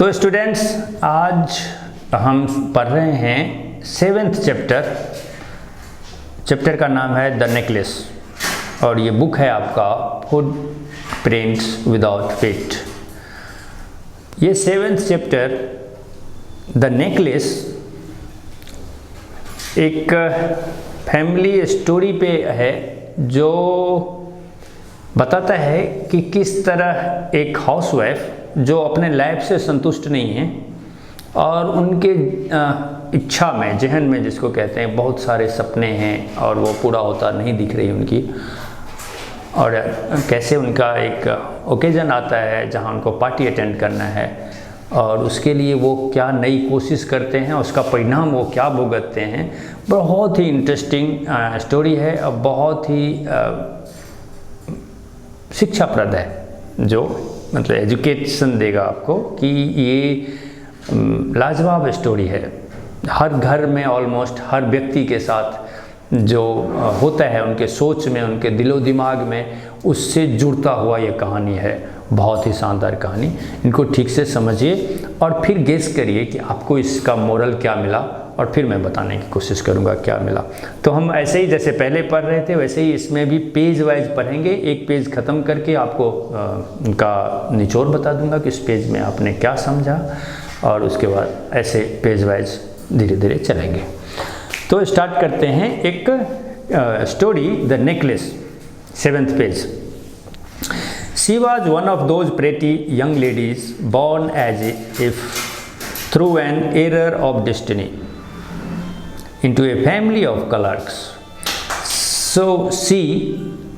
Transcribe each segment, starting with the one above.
तो स्टूडेंट्स, आज हम पढ़ रहे हैं 7th चैप्टर का नाम है द नेकलेस और ये बुक है आपका फुट प्रिंट्स विदाउट फीट। ये 7th चैप्टर द नेकलेस एक फैमिली स्टोरी पे है जो बताता है कि किस तरह एक हाउसवाइफ जो अपने लाइफ से संतुष्ट नहीं है और उनके इच्छा में, जहन में जिसको कहते हैं, बहुत सारे सपने हैं और वो पूरा होता नहीं दिख रही उनकी, और कैसे उनका एक ओकेजन आता है जहां उनको पार्टी अटेंड करना है और उसके लिए वो क्या नई कोशिश करते हैं, उसका परिणाम वो क्या भुगतते हैं। बहुत ही इंटरेस्टिंग स्टोरी है और बहुत ही शिक्षाप्रद है, जो मतलब एजुकेशन देगा आपको कि ये लाजवाब स्टोरी है। हर घर में ऑलमोस्ट हर व्यक्ति के साथ जो होता है, उनके सोच में, उनके दिलो दिमाग में, उससे जुड़ता हुआ ये कहानी है। बहुत ही शानदार कहानी। इनको ठीक से समझिए और फिर गेस करिए कि आपको इसका मोरल क्या मिला और फिर मैं बताने की कोशिश करूंगा क्या मिला। तो हम ऐसे ही जैसे पहले पढ़ रहे थे वैसे ही इसमें भी पेज वाइज पढ़ेंगे। एक पेज ख़त्म करके आपको उनका निचोड़ बता दूंगा कि इस पेज में आपने क्या समझा और उसके बाद ऐसे पेज वाइज धीरे धीरे चलेंगे। तो स्टार्ट करते हैं एक story the necklace, 7th page. She was one of those pretty young ladies born as if through an error of destiny into a family of clerks. So she,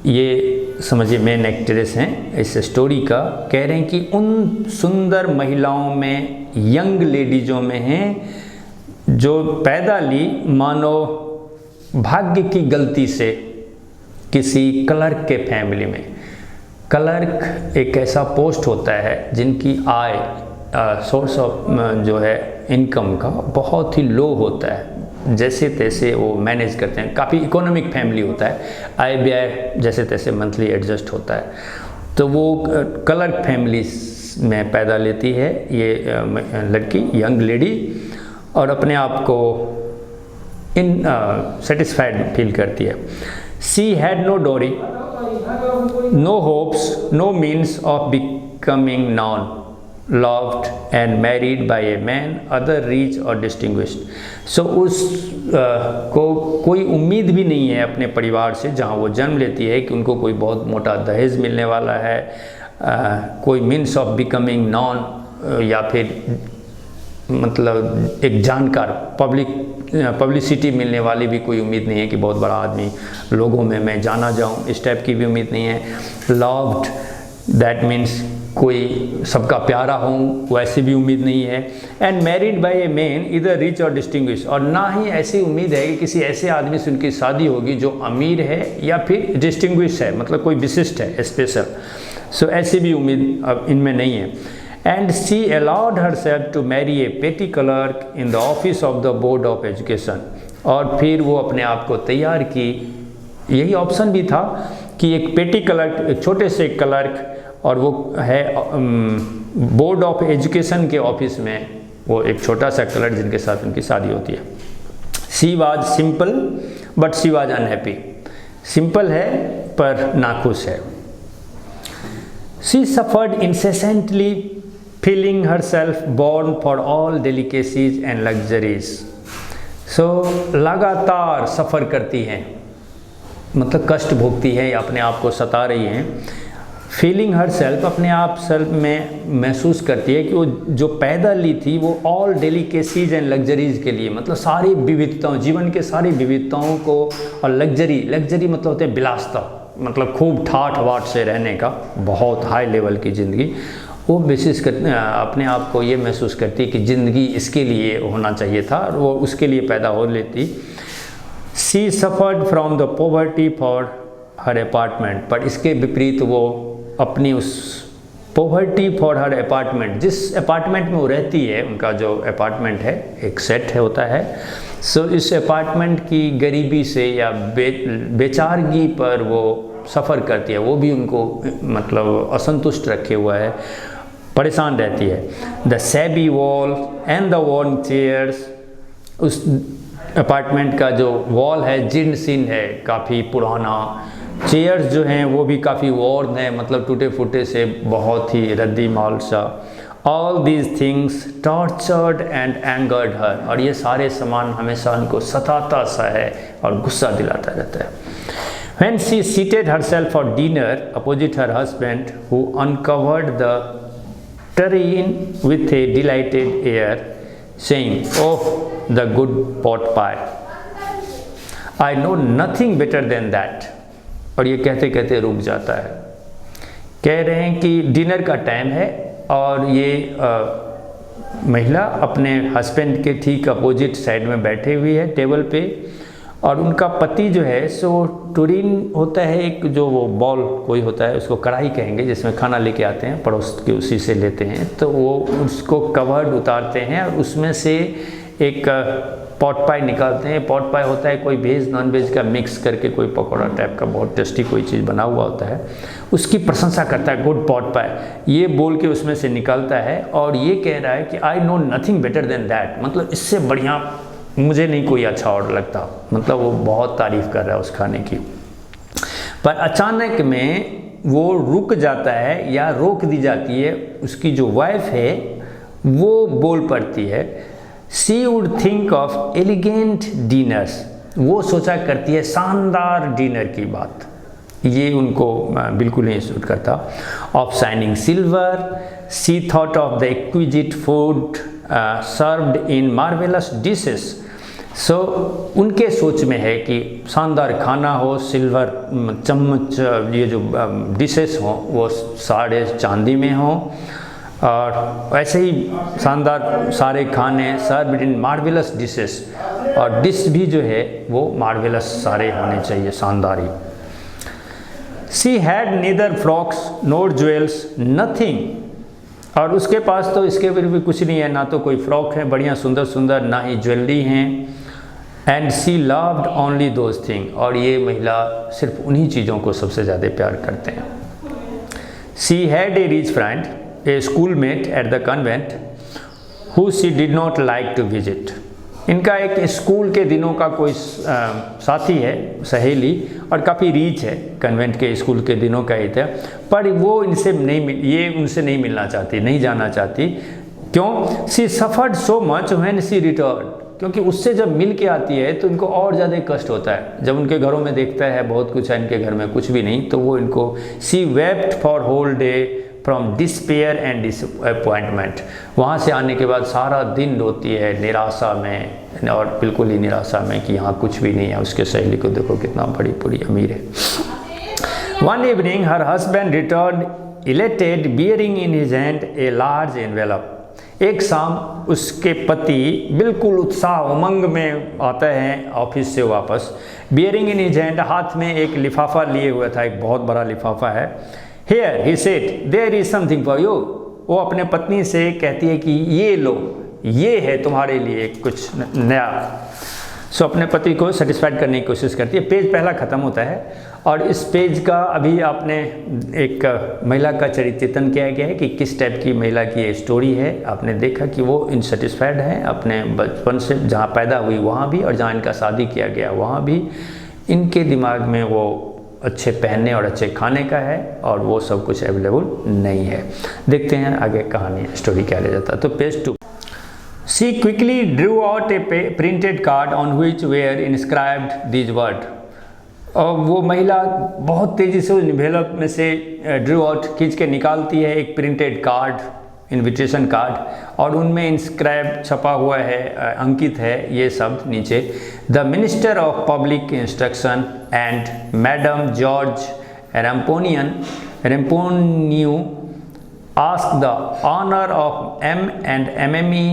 ये समझिए main actress हैं इस story का, कह रहे हैं कि उन सुंदर महिलाओं में, यंग लेडीज़ों में हैं जो पैदा ली मानो भाग्य की गलती से किसी क्लर्क के फैमिली में। क्लर्क एक ऐसा पोस्ट होता है जिनकी आय, सोर्स ऑफ जो है इनकम का बहुत ही लो होता है। जैसे तैसे वो मैनेज करते हैं, काफ़ी इकोनॉमिक फैमिली होता है, आय व्यय जैसे तैसे मंथली एडजस्ट होता है। तो वो क्लर्क फैमिली में पैदा लेती है ये लड़की, यंग लेडी, और अपने आप को इन सेटिस्फाइड फील करती है। सी हैड नो डोरी, no hopes, no means of becoming known, loved and married by a man other rich or distinguished. So उस को कोई उम्मीद भी नहीं है अपने परिवार से जहाँ वो जन्म लेती है कि उनको कोई बहुत मोटा दहेज मिलने वाला है, कोई मीन्स ऑफ बिकमिंग नॉन, या फिर मतलब एक जानकार पब्लिसिटी मिलने वाली भी कोई उम्मीद नहीं है कि बहुत बड़ा आदमी, लोगों में मैं जाना जाऊं, इस टाइप की भी उम्मीद नहीं है। लव्ड, दैट मीन्स कोई सबका प्यारा हूँ, वैसी भी उम्मीद नहीं है। And married bye a man इधर रिच और डिस्टिंग्विश, और ना ही ऐसी उम्मीद है कि किसी ऐसे आदमी से उनकी शादी होगी जो अमीर है या फिर डिस्टिंग्विश है, मतलब कोई विशिष्ट है, स्पेशल। सो ऐसी भी उम्मीद अब इनमें नहीं है। And she allowed herself to marry a petty clerk in the office of the Board of Education. और फिर वो अपने आप को तैयार की, यही ऑप्शन भी था कि एक पेटी क्लर्क, एक छोटे से क्लर्क, और वो है बोर्ड ऑफ एजुकेशन के ऑफिस में वो एक छोटा सा क्लर्क जिनके साथ उनकी शादी होती है। She was simple but she was unhappy. Simple है पर नाखुश है। She suffered incessantly, feeling herself born for all delicacies and luxuries. So लगातार सफ़र करती हैं, मतलब कष्ट भोगती है या अपने आप को सता रही हैं। फीलिंग हर सेल्फ, अपने आप सेल्फ में महसूस करती है कि वो जो पैदा ली थी वो ऑल डेलिकेसीज एंड लग्जरीज़ के लिए, मतलब सारी विविधताओं, जीवन के सारी विविधताओं को, और लग्जरी मतलब होते हैं विलासता, मतलब खूब ठाठ वाठ से रहने का, बहुत हाई लेवल की ज़िंदगी, वो महसूस करते, अपने आप को ये महसूस करती कि ज़िंदगी इसके लिए होना चाहिए था और वो उसके लिए पैदा हो लेती। She suffered from the poverty for her apartment, पर इसके विपरीत वो अपनी उस पॉवर्टी फॉर हर अपार्टमेंट, जिस अपार्टमेंट में वो रहती है, उनका जो अपार्टमेंट है एक सेट है होता है, सो इस अपार्टमेंट की गरीबी से या बेचारगी पर वो सफ़र करती है, वो भी उनको मतलब असंतुष्ट रखे हुआ है। परेशान रहती है। The shabby wall and the worn chairs, उस अपार्टमेंट का जो वॉल है जीर्ण शीर्ण है, काफ़ी पुराना। चेयर्स जो हैं वो भी काफ़ी वॉर्न है, मतलब टूटे फूटे से, बहुत ही रद्दी माल सा। All these things tortured and angered her, और ये सारे सामान हमेशा उनको सताता सा है और गुस्सा दिलाता रहता है। When she seated herself for dinner opposite her husband, who uncovered the tureen with a delighted air, saying, "Oh, the good pot pie! I know nothing better than that." और ये कहते कहते रुक जाता है। कह रहे हैं कि डिनर का टाइम है और ये महिला अपने हस्बैंड के ठीक अपोजिट साइड में बैठे हुई है टेबल पे, और उनका पति जो है सो टुरीन होता है एक, जो वो बॉल कोई होता है, उसको कढ़ाई कहेंगे, जिसमें खाना लेके आते हैं पड़ोस के, उसी से लेते हैं, तो वो उसको कवर्ड उतारते हैं और उसमें से एक पॉट पाई निकालते हैं। पॉट पाई होता है कोई वेज नॉन वेज का मिक्स करके कोई पकौड़ा टाइप का बहुत टेस्टी कोई चीज़ बना हुआ होता है, उसकी प्रशंसा करता है, गुड पॉट पाई, ये बोल के उसमें से निकालता है। और ये कह रहा है कि I know nothing better than that, मतलब इससे बढ़िया मुझे नहीं कोई अच्छा ऑर्डर लगता, मतलब वो बहुत तारीफ़ कर रहा है उस खाने की। पर अचानक में वो रुक जाता है या रोक दी जाती है, उसकी जो वाइफ है वो बोल पड़ती है, she would think of elegant dinners, वो सोचा करती है शानदार डिनर की बात, ये उनको बिल्कुल नहीं सूट करता। Of shining silver, she thought of the exquisite food served in marvellous dishes. So उनके सोच में है कि शानदार खाना हो, सिल्वर चम्मच, ये जो डिशेस हों वो सारे चांदी में हों, और ऐसे ही शानदार सारे खाने सर्व्ड इन मार्वेलस डिशेस, और डिश भी जो है वो मार्वेलस सारे होने चाहिए, शानदार ही। She had neither frocks nor jewels nothing, और उसके पास तो इसके फिर भी कुछ नहीं है, ना तो कोई फ्रॉक है बढ़िया सुंदर सुंदर, ना ही ज्वेलरी हैं। And she loved only those thing, और ये महिला सिर्फ उन्हीं चीज़ों को सबसे ज़्यादा प्यार करते हैं। She had a rich friend, a schoolmate at the convent, who she did not like to visit. इनका एक स्कूल के दिनों का कोई साथी है, सहेली, और काफ़ी रीच है, कन्वेंट के स्कूल के दिनों का ही था, पर वो इनसे ये उनसे नहीं मिलना चाहती, नहीं जाना चाहती। क्यों? She suffered so much when she return, क्योंकि उससे जब मिल के आती है तो इनको और ज़्यादा कष्ट होता है। जब उनके घरों में देखता है बहुत कुछ है, इनके घर में कुछ भी नहीं, तो वो इनको she wept for whole day from despair and disappointment, वहाँ से आने के बाद सारा दिन रोती है निराशा में, और बिल्कुल ही निराशा में कि यहाँ कुछ भी नहीं है। उसके सहेली को देखो कितना बड़ी पूरी अमीर है। One evening her husband return elated bearing in his hand a large envelope. एक शाम उसके पति बिल्कुल उत्साह उमंग में आते हैं ऑफिस से वापस, बियरिंग इन हिज हैंड, हाथ में एक लिफाफा लिए हुआ था, एक बहुत बड़ा लिफाफा है। Here he said there is something for you, वो अपने पत्नी से कहती है कि ये लो, ये है तुम्हारे लिए कुछ नया। सो अपने पति को सेटिस्फाइड करने की कोशिश करती है। पेज पहला ख़त्म होता है, और इस पेज का अभी आपने एक महिला का चरित्र चित्रण किया गया है कि किस टाइप की महिला की ये स्टोरी है। आपने देखा कि वो इनसेटिस्फाइड है अपने बचपन से, जहाँ पैदा हुई वहाँ भी, और जहाँ इनका शादी किया गया वहाँ भी। इनके दिमाग में वो अच्छे पहनने और अच्छे खाने का है, और वो सब कुछ अवेलेबल नहीं है। देखते हैं आगे कहानी स्टोरी क्या ले जाता है। तो page 2, she quickly drew out a printed card on which were inscribed these word. और वो महिला बहुत तेज़ी से उस निवेलप में से ड्रू आउट खींच के निकालती है एक प्रिंटेड कार्ड, इनविटेशन कार्ड, और उनमें इंस्क्राइब छपा हुआ है, अंकित है ये शब्द नीचे, the minister of public instruction and madam George Ramponneau ask the honour of M&MME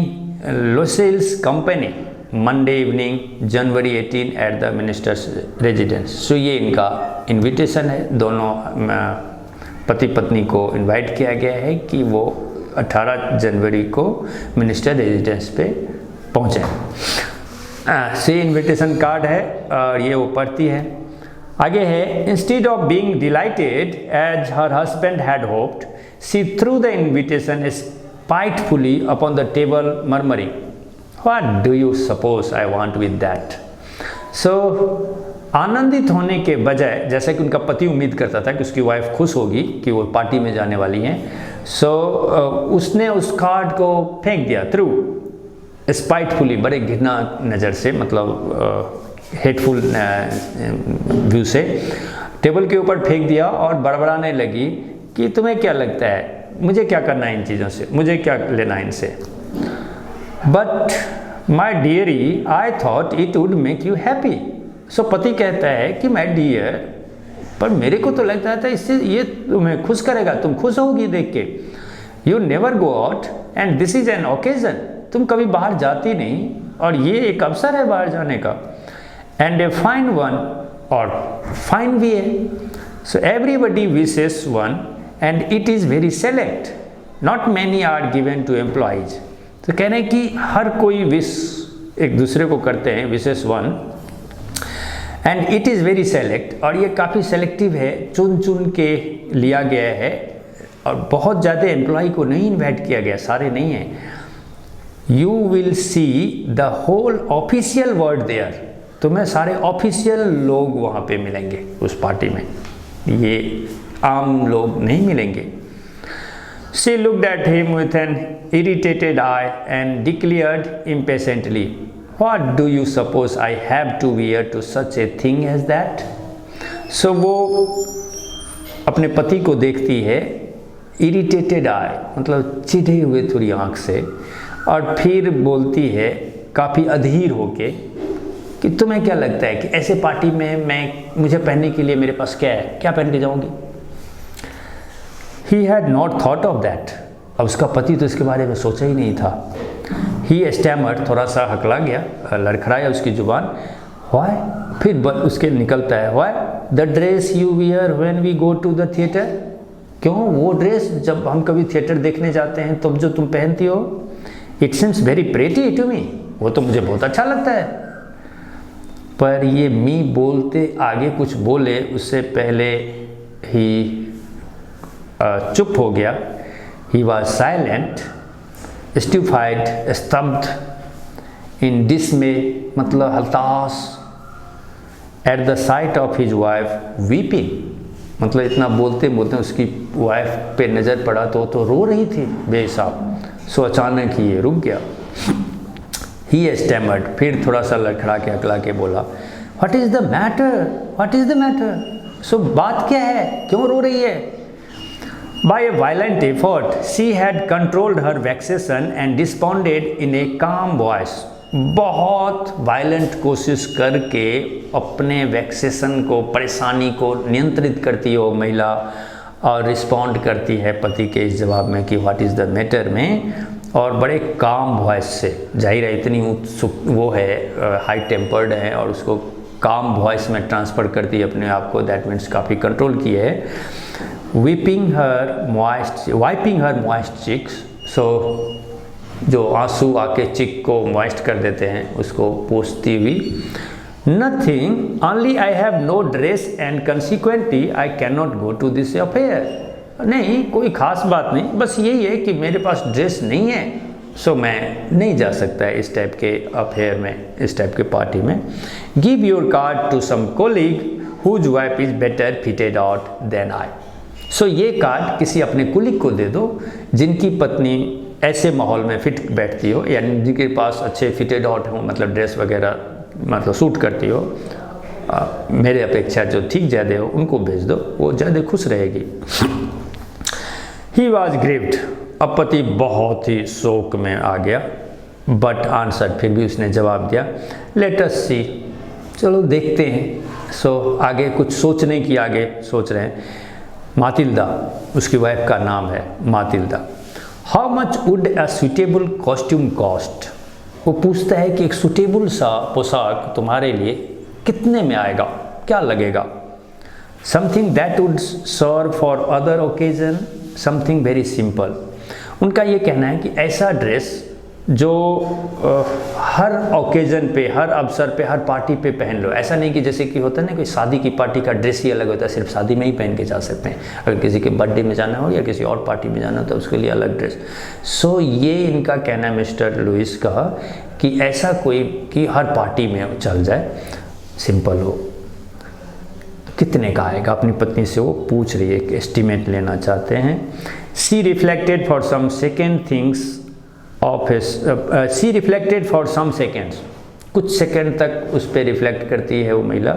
Loisel's company Monday evening January 18 at the minister's residence. So ये इनका इनविटेशन है, दोनों पति पत्नी को इनवाइट किया गया है कि वो 18 जनवरी को मिनिस्टर रेजिडेंस पे पहुँचे। से इनविटेशन कार्ड है, और ये वो पढ़ती है। आगे है, instead of being delighted as her husband had hoped, she threw the invitation spitefully upon the table murmuring, what do you suppose I want with that. So आनंदित होने के बजाय, जैसा कि उनका पति उम्मीद करता था कि उसकी वाइफ खुश होगी कि वो पार्टी में जाने वाली हैं, सो उसने उस कार्ड को फेंक दिया थ्रू स्पाइटफुली, बड़े घृणा नज़र से, मतलब हेटफुल व्यू से टेबल के ऊपर फेंक दिया और बड़बड़ाने लगी कि तुम्हें क्या लगता है, मुझे क्या करना है इन चीज़ों से, मुझे क्या लेना है इनसे। But my dearie I thought it would make you happy. So पति कहता है कि माई डियर, पर मेरे को तो लगता था इससे ये तुम्हें खुश करेगा, तुम खुश होगी देख के। You never go out and this is an occasion, तुम कभी बाहर जाती नहीं और ये एक अवसर है बाहर जाने का। एंड ए फाइन वन, और फाइन भी है। So everybody wishes one and it is very select, not many are given to employees. तो कह रहे हैं कि हर कोई विश एक दूसरे को करते हैं, wishes one, and it is very select, और ये काफ़ी सेलेक्टिव है, चुन चुन के लिया गया है, और बहुत ज़्यादा एम्प्लॉय को नहीं इन्वाइट किया गया, सारे नहीं हैं। You will see the whole official word there, तुम्हें सारे ऑफिशियल लोग वहाँ पे मिलेंगे उस पार्टी में, ये आम लोग नहीं मिलेंगे। She looked at him with an irritated eye and declared impatiently, "What do you suppose I have to wear to such a thing as that?" So वो अपने पति को देखती है, irritated eye मतलब चिढ़े हुए थोड़ी आँख से, और फिर बोलती है काफ़ी अधीर होके कि तुम्हें क्या लगता है कि ऐसे पार्टी में मुझे पहनने के लिए मेरे पास क्या है, क्या पहन के जाऊँगी। He had not thought of that. अब उसका पति तो इसके बारे में सोचा ही नहीं था। He stammered, थोड़ा सा हकला गया, लड़खड़ाया उसकी जुबान। Why? फिर उसके निकलता है, Why? The dress you wear when we go to the theater? क्यों वो ड्रेस जब हम कभी थिएटर देखने जाते हैं तब जो तुम पहनती हो, It seems very pretty to me. वो तो मुझे बहुत अच्छा लगता है। पर ये मी बोलते आगे कुछ बोले उससे पहले ही चुप हो गया। He was silent, stupefied, स्तब्ध, in dismay मतलब हताश, at the sight of his wife weeping, मतलब इतना बोलते बोलते उसकी वाइफ पे नज़र पड़ा तो रो रही थी बेहिसाब। सो अचानक ही ये रुक गया। He stammered, फिर थोड़ा सा लड़खड़ा के अकला के बोला, What is the matter? What is the matter? सो बात क्या है, क्यों रो रही है। By a violent effort, she had controlled her vexation and responded in a calm voice. बहुत वायलेंट कोशिश करके अपने वैक्सेशन को, परेशानी को नियंत्रित करती हो महिला, और रिस्पॉन्ड करती है पति के इस जवाब में कि व्हाट इज़ द मैटर में, और बड़े काम वॉइस से, जाहिर है इतनी वो है, हाई टेम्पर्ड है, और उसको काम वॉइस में ट्रांसफ़र करती है अपने आप को, दैट मीन्स काफ़ी कंट्रोल की है। वाइपिंग हर मॉइस्ट चिक्स, सो जो आंसू आके चिक को मॉइस्ट कर देते हैं उसको पोंछती हुई। Nothing, only I have no dress and consequently I can not go to this affair. नहीं, कोई ख़ास बात नहीं, बस यही है कि मेरे पास ड्रेस नहीं है, सो मैं नहीं जा सकता है इस टाइप के अफेयर में, इस टाइप के पार्टी में। Give your card to some colleague whose wife is better fitted out than I. So ये कार्ड किसी अपने कुलीग को दे दो जिनकी पत्नी ऐसे माहौल में फिट बैठती हो, यानी जिनके पास अच्छे फिटेड आउट हो, मतलब ड्रेस वगैरह मतलब सूट करती हो, मेरे अपेक्षा जो ठीक ज़्यादा हो उनको भेज दो, वो ज़्यादा खुश रहेगी। ही वॉज ग्रीव्ड, अब पति बहुत ही शोक में आ गया। बट आंसर, फिर भी उसने जवाब दिया, लेट अस सी, चलो देखते हैं। सो आगे कुछ सोचने की आगे सोच रहे हैं। मातिल्दा, उसकी वाइफ का नाम है Mathilde. How much would a suitable costume cost? वो पूछता है कि एक सुटेबल सा पोशाक तुम्हारे लिए कितने में आएगा, क्या लगेगा। Something that would serve for other occasion, something very simple. उनका ये कहना है कि ऐसा ड्रेस जो हर ओकेजन पे, हर अवसर पे, हर पार्टी पे पहन लो। ऐसा नहीं कि जैसे कि होता है ना, कोई शादी की पार्टी का ड्रेस ही अलग होता है, सिर्फ शादी में ही पहन के जा सकते हैं। अगर किसी के बर्थडे में जाना हो या किसी और पार्टी में जाना हो तो उसके लिए अलग ड्रेस। सो ये इनका कहना है मिस्टर लुइस का कि ऐसा कोई कि हर पार्टी में चल जाए, सिंपल हो। कितने का आएगा, अपनी पत्नी से वो पूछ रही है, एक एस्टिमेट लेना चाहते हैं। She reflected for some second things of she reflected for some seconds, कुछ सेकेंड तक उस पर रिफ्लेक्ट करती है वो महिला।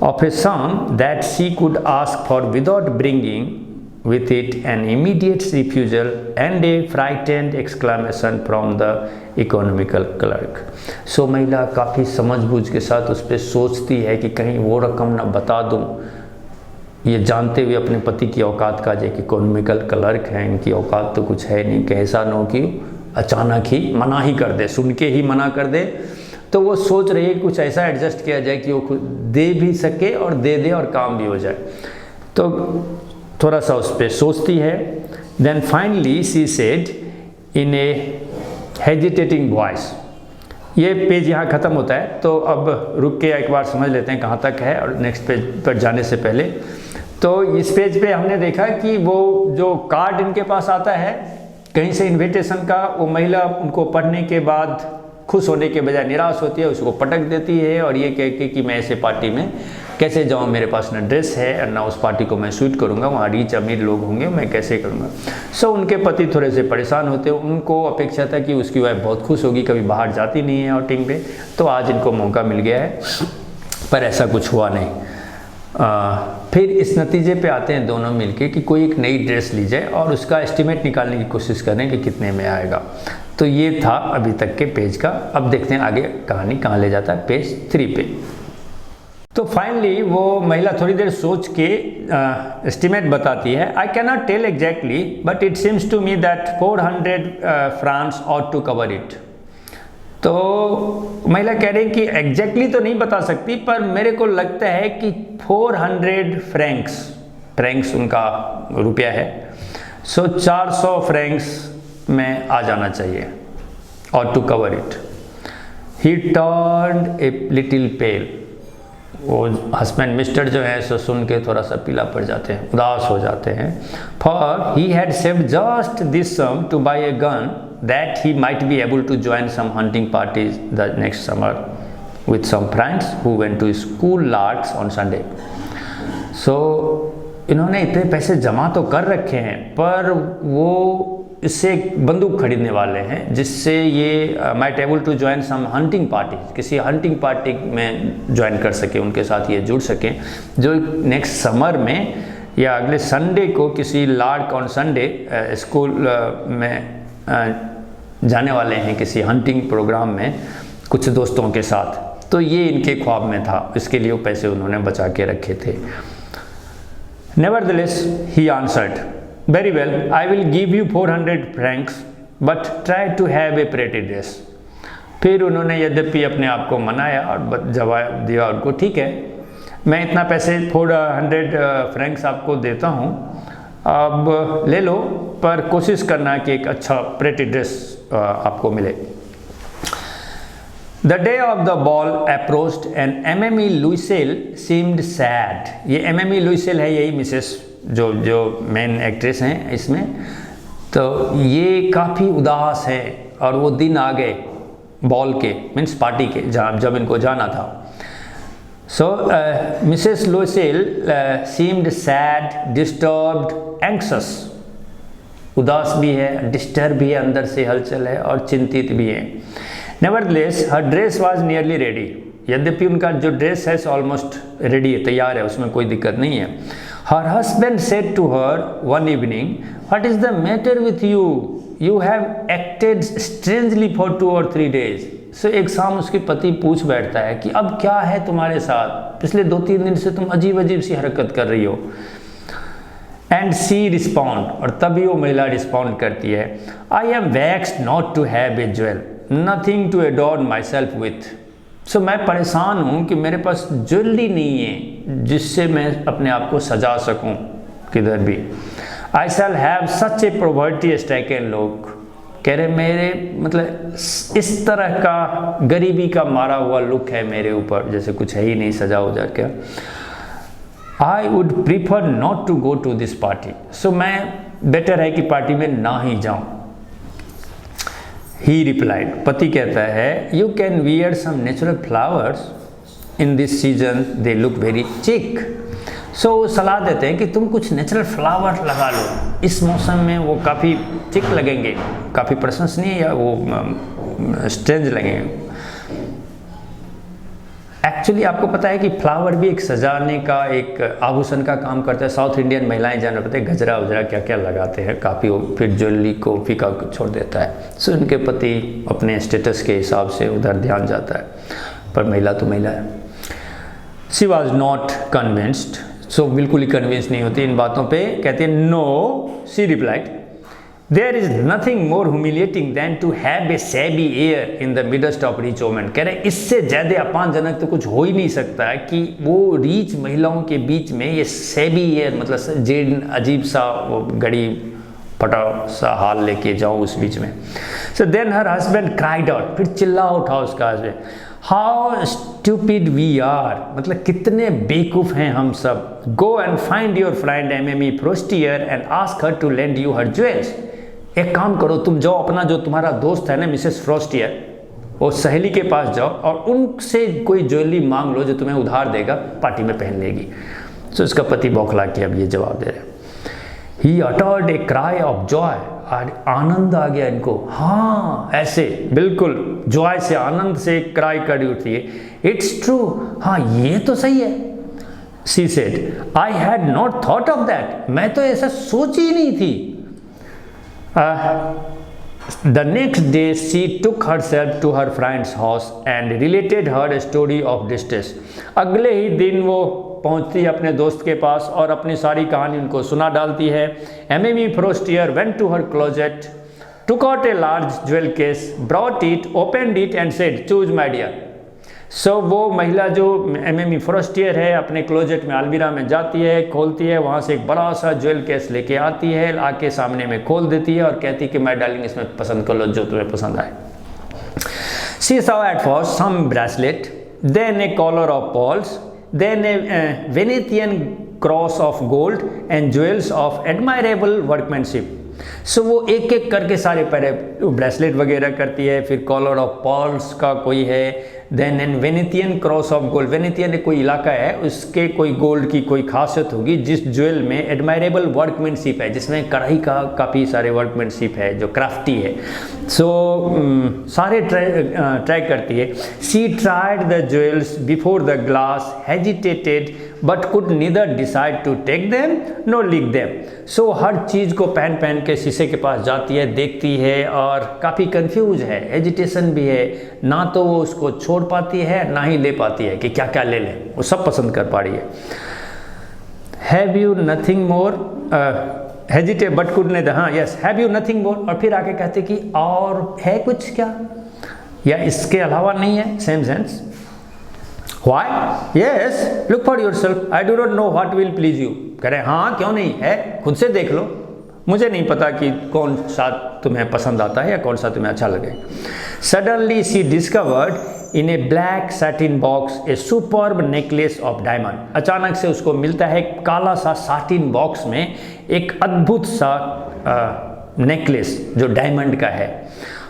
Of a sum that she could ask for without bringing with it an immediate refusal and a frightened exclamation from the economical clerk। सो महिला काफ़ी समझबूझ के साथ उस पर सोचती है कि कहीं वो रकम ना बता दूं, ये जानते हुए अपने पति की औकात का, जो कि इकोनॉमिकल क्लर्क है, इनकी औकात तो कुछ है नहीं, कैसा न हो कि अचानक ही मना ही कर दे, सुन के ही मना कर दे। तो वो सोच रही है कुछ ऐसा एडजस्ट किया जाए कि वो खुद दे भी सके और दे दे और काम भी हो जाए। तो थोड़ा सा उस पर सोचती है। Then finally she said in a hesitating voice. ये पेज यहाँ ख़त्म होता है, तो अब रुक के एक बार समझ लेते हैं कहाँ तक है और नेक्स्ट पेज पर जाने से पहले। तो इस पेज पे हमने देखा कि वो जो कार्ड इनके पास आता है कहीं से इनविटेशन का, वो महिला उनको पढ़ने के बाद खुश होने के बजाय निराश होती है, उसको पटक देती है और ये कह के कि मैं ऐसे पार्टी में कैसे जाऊँ, मेरे पास ना ड्रेस है और ना उस पार्टी को मैं सूट करूँगा, वहाँ रिच अमीर लोग होंगे, मैं कैसे करूँगा। सो उनके पति थोड़े से परेशान होते हैं। उनको अपेक्षा था कि उसकी वाइफ बहुत खुश होगी, कभी बाहर जाती नहीं है आउटिंग पे, तो आज इनको मौका मिल गया है, पर ऐसा कुछ हुआ नहीं। फिर इस नतीजे पे आते हैं दोनों मिलके कि कोई एक नई ड्रेस ली जाए और उसका एस्टिमेट निकालने की कोशिश करें कि कितने में आएगा। तो ये था अभी तक के पेज का। अब देखते हैं आगे कहानी कहाँ ले जाता है, पेज 3 पे। तो फाइनली वो महिला थोड़ी देर सोच के एस्टिमेट बताती है। I can not tell exactly but it seems to me that 400 francs ought to cover it. तो महिला कह रही कि एग्जैक्टली तो नहीं बता सकती, पर मेरे को लगता है कि 400 फ्रैंक्स, फ्रैंक्स उनका रुपया है, सो 400 फ्रैंक्स में आ जाना चाहिए और to cover it. He turned a little pale. वो हस्बैंड मिस्टर जो है सो सुन के थोड़ा सा पीला पड़ जाते हैं, उदास हो जाते हैं। For he had saved just this sum to buy a gun that he might be able to join some hunting parties the next summer with some friends who went to school larks on Sunday। So इन्होंने इतने पैसे जमा तो कर रखे हैं, पर वो इससे एक बंदूक खरीदने वाले हैं जिससे ये might able to join some hunting parties, किसी हंटिंग पार्टी में ज्वाइन कर सके, उनके साथ ये जुड़ सकें, जो नेक्स्ट समर में या अगले संडे को किसी लार्क ऑन संडे स्कूल में जाने वाले हैं किसी हंटिंग प्रोग्राम में कुछ दोस्तों के साथ। तो ये इनके ख्वाब में था, इसके लिए वो पैसे उन्होंने बचा के रखे थे। Nevertheless, he answered, very well, I will give you 400 francs, but try to have a pretty dress। फिर उन्होंने यद्यपि अपने आप को मनाया और जवाब दिया उनको, ठीक है मैं इतना पैसे 400 फ्रैंक्स आपको देता हूँ, अब ले लो, पर कोशिश करना कि एक अच्छा प्रेटी ड्रेस आपको मिले। The day of the ball approached and MME Loisel seemed sad. ये एमएमई लुइसेल है, यही मिसेस जो मेन एक्ट्रेस हैं इसमें, तो ये काफ़ी उदास है और वो दिन आ गए बॉल के, मीन्स पार्टी के, जब इनको जाना था। So Mrs. Loisel seemed sad, disturbed, anxious। उदास भी है, डिस्टर्ब भी है, अंदर से हलचल है और चिंतित भी है। Nevertheless, her dress was nearly ready। यद्यपि उनका जो ड्रेस है ऑलमोस्ट रेडी है, तैयार है, उसमें कोई दिक्कत नहीं है। Her husband said to her one evening, "What is the matter with you? You have acted strangely for 2 or 3 days।" सो एक शाम उसके पति पूछ बैठता है कि अब क्या है तुम्हारे साथ, पिछले 2-3 दिन से तुम अजीब अजीब सी हरकत कर रही हो। एंड सी रिस्पॉन्ड, और तभी वो महिला रिस्पॉन्ड करती है, I am vexed not to have a jewel, nothing to adorn myself with. So मैं परेशान हूँ कि मेरे पास ज्वेलरी नहीं है जिससे मैं अपने आप को सजा सकूँ किधर भी। I shall have such a poverty stricken look. कह रहे मेरे मतलब इस तरह का गरीबी का मारा हुआ लुक है मेरे ऊपर, जैसे कुछ है ही नहीं, सजा उजा क्या। I would prefer not to go to this party, so मैं बेटर है कि पार्टी में ना ही जाऊं। ही रिप्लाइड, पति कहता है, you can wear some natural flowers in this season, they look very chic. So सलाह देते हैं कि तुम कुछ नेचुरल फ्लावर लगा लो, इस मौसम में वो काफ़ी चिक लगेंगे, काफ़ी प्रशंसनीय या वो स्ट्रेंज लगेंगे। एक्चुअली आपको पता है कि फ्लावर भी एक सजाने का, एक आभूषण का काम करता है। साउथ इंडियन महिलाएं जान पता है गजरा वजरा क्या क्या लगाते हैं, काफ़ी फिर ज्वेलरी को फीका छोड़ देता है। सो इनके पति अपने स्टेटस के हिसाब से उधर ध्यान जाता है, पर महिला तो महिला है। शी वॉज नॉट कन्विंस्ड, सो बिल्कुल ही कन्विंस नहीं होती इन बातों पे। कहते हैं no, she replied, there is nothing more humiliating than to have a shabby air in the midst of rich women. कह रहे इससे ज़्यादा अपमानजनक तो कुछ हो ही नहीं सकता है कि वो रिच महिलाओं के बीच में ये सैबी एयर, मतलब जीर्ण अजीब सा वो गड़ी फटा सा हाल लेके जाऊँ उस बीच में। So then her husband cried out, फिर चिल्ला उठा उसका husband, how stupid we are, मतलब कितने बेवकूफ़ हैं हम सब। Go and find your friend MME Forestier and ask her to lend you her jewels. एक काम करो, तुम जाओ अपना जो तुम्हारा दोस्त है ना मिसेस फ्रोस्टियर, वो सहेली के पास जाओ और उनसे कोई ज्वेलरी मांग लो जो तुम्हें उधार देगा, पार्टी में पहन लेगी। सो इसका पति बौखला के अब ये जवाब दे रहे। He uttered a cry of joy, आनंद आ गया इनको, हाँ ऐसे बिल्कुल जॉय से, आनंद से क्राई कर उठती है। इट्स ट्रू, हाँ ये तो सही है। She said, I had not thought of that, मैं तो ऐसा सोची ही नहीं थी। The next day she took herself to her friend's house and related her story of distress. अगले ही दिन वो पहुंचती है अपने दोस्त के पास और अपनी सारी कहानी उनको सुना डालती है। MME फ्रोस्टियर went to her closet, took out a large jewel case, brought it, opened it and said, choose my dear. सो वो महिला जो एमएमई फ्रोस्टियर है अपने क्लोजेट में, अलमीरा में जाती है, खोलती है, वहाँ से एक बड़ा सा ज्वेल केस लेके आती है, आके सामने में खोल देती है और कहती है कि मैं डार्लिंग इसमें पसंद कर लो जो तुम्हें पसंद आए। She saw at first some bracelet, then a collar of pearls, then a Venetian cross of gold and jewels of admirable workmanship. सो वो एक एक करके सारे पहले ब्रेसलेट वगैरह करती है, फिर कॉलर ऑफ पर्ल्स का कोई है, then an Venetian cross of gold, Venetian कोई इलाका है उसके कोई गोल्ड की कोई खासियत होगी जिस ज्वेल में एडमायरेबल वर्कमैनशिप है, जिसमें कढ़ाई का काफ़ी सारे वर्कमैनशिप है जो क्राफ्टी है। सो सारे ट्राई करती है। She tried the jewels before the glass, hesitated but could neither decide to take them nor leave them. So हर चीज़ को पहन पहन के शीशे के पास जाती है, देखती है और काफ़ी कंफ्यूज है, एजिटेशन भी है, ना तो वो उसको छोड़ पाती है ना ही ले पाती है कि क्या क्या ले लें, वो सब पसंद कर पा रही है। Have you nothing more, hesitate but could नहीं, हाँ yes, have you nothing more, और फिर आके कहते कि और है कुछ क्या, या इसके अलावा नहीं है, same sense. Why? Yes, look for yourself. I do not know what will please you. कह रहे हाँ क्यों नहीं है, खुद से देख लो, मुझे नहीं पता कि कौन सा तुम्हें पसंद आता है या कौन सा तुम्हें अच्छा लगे। Suddenly she discovered in a black satin box a superb necklace of diamond. अचानक से उसको मिलता है काला सा साटिन बॉक्स में एक अद्भुत सा नेकलेस जो डायमंड का है।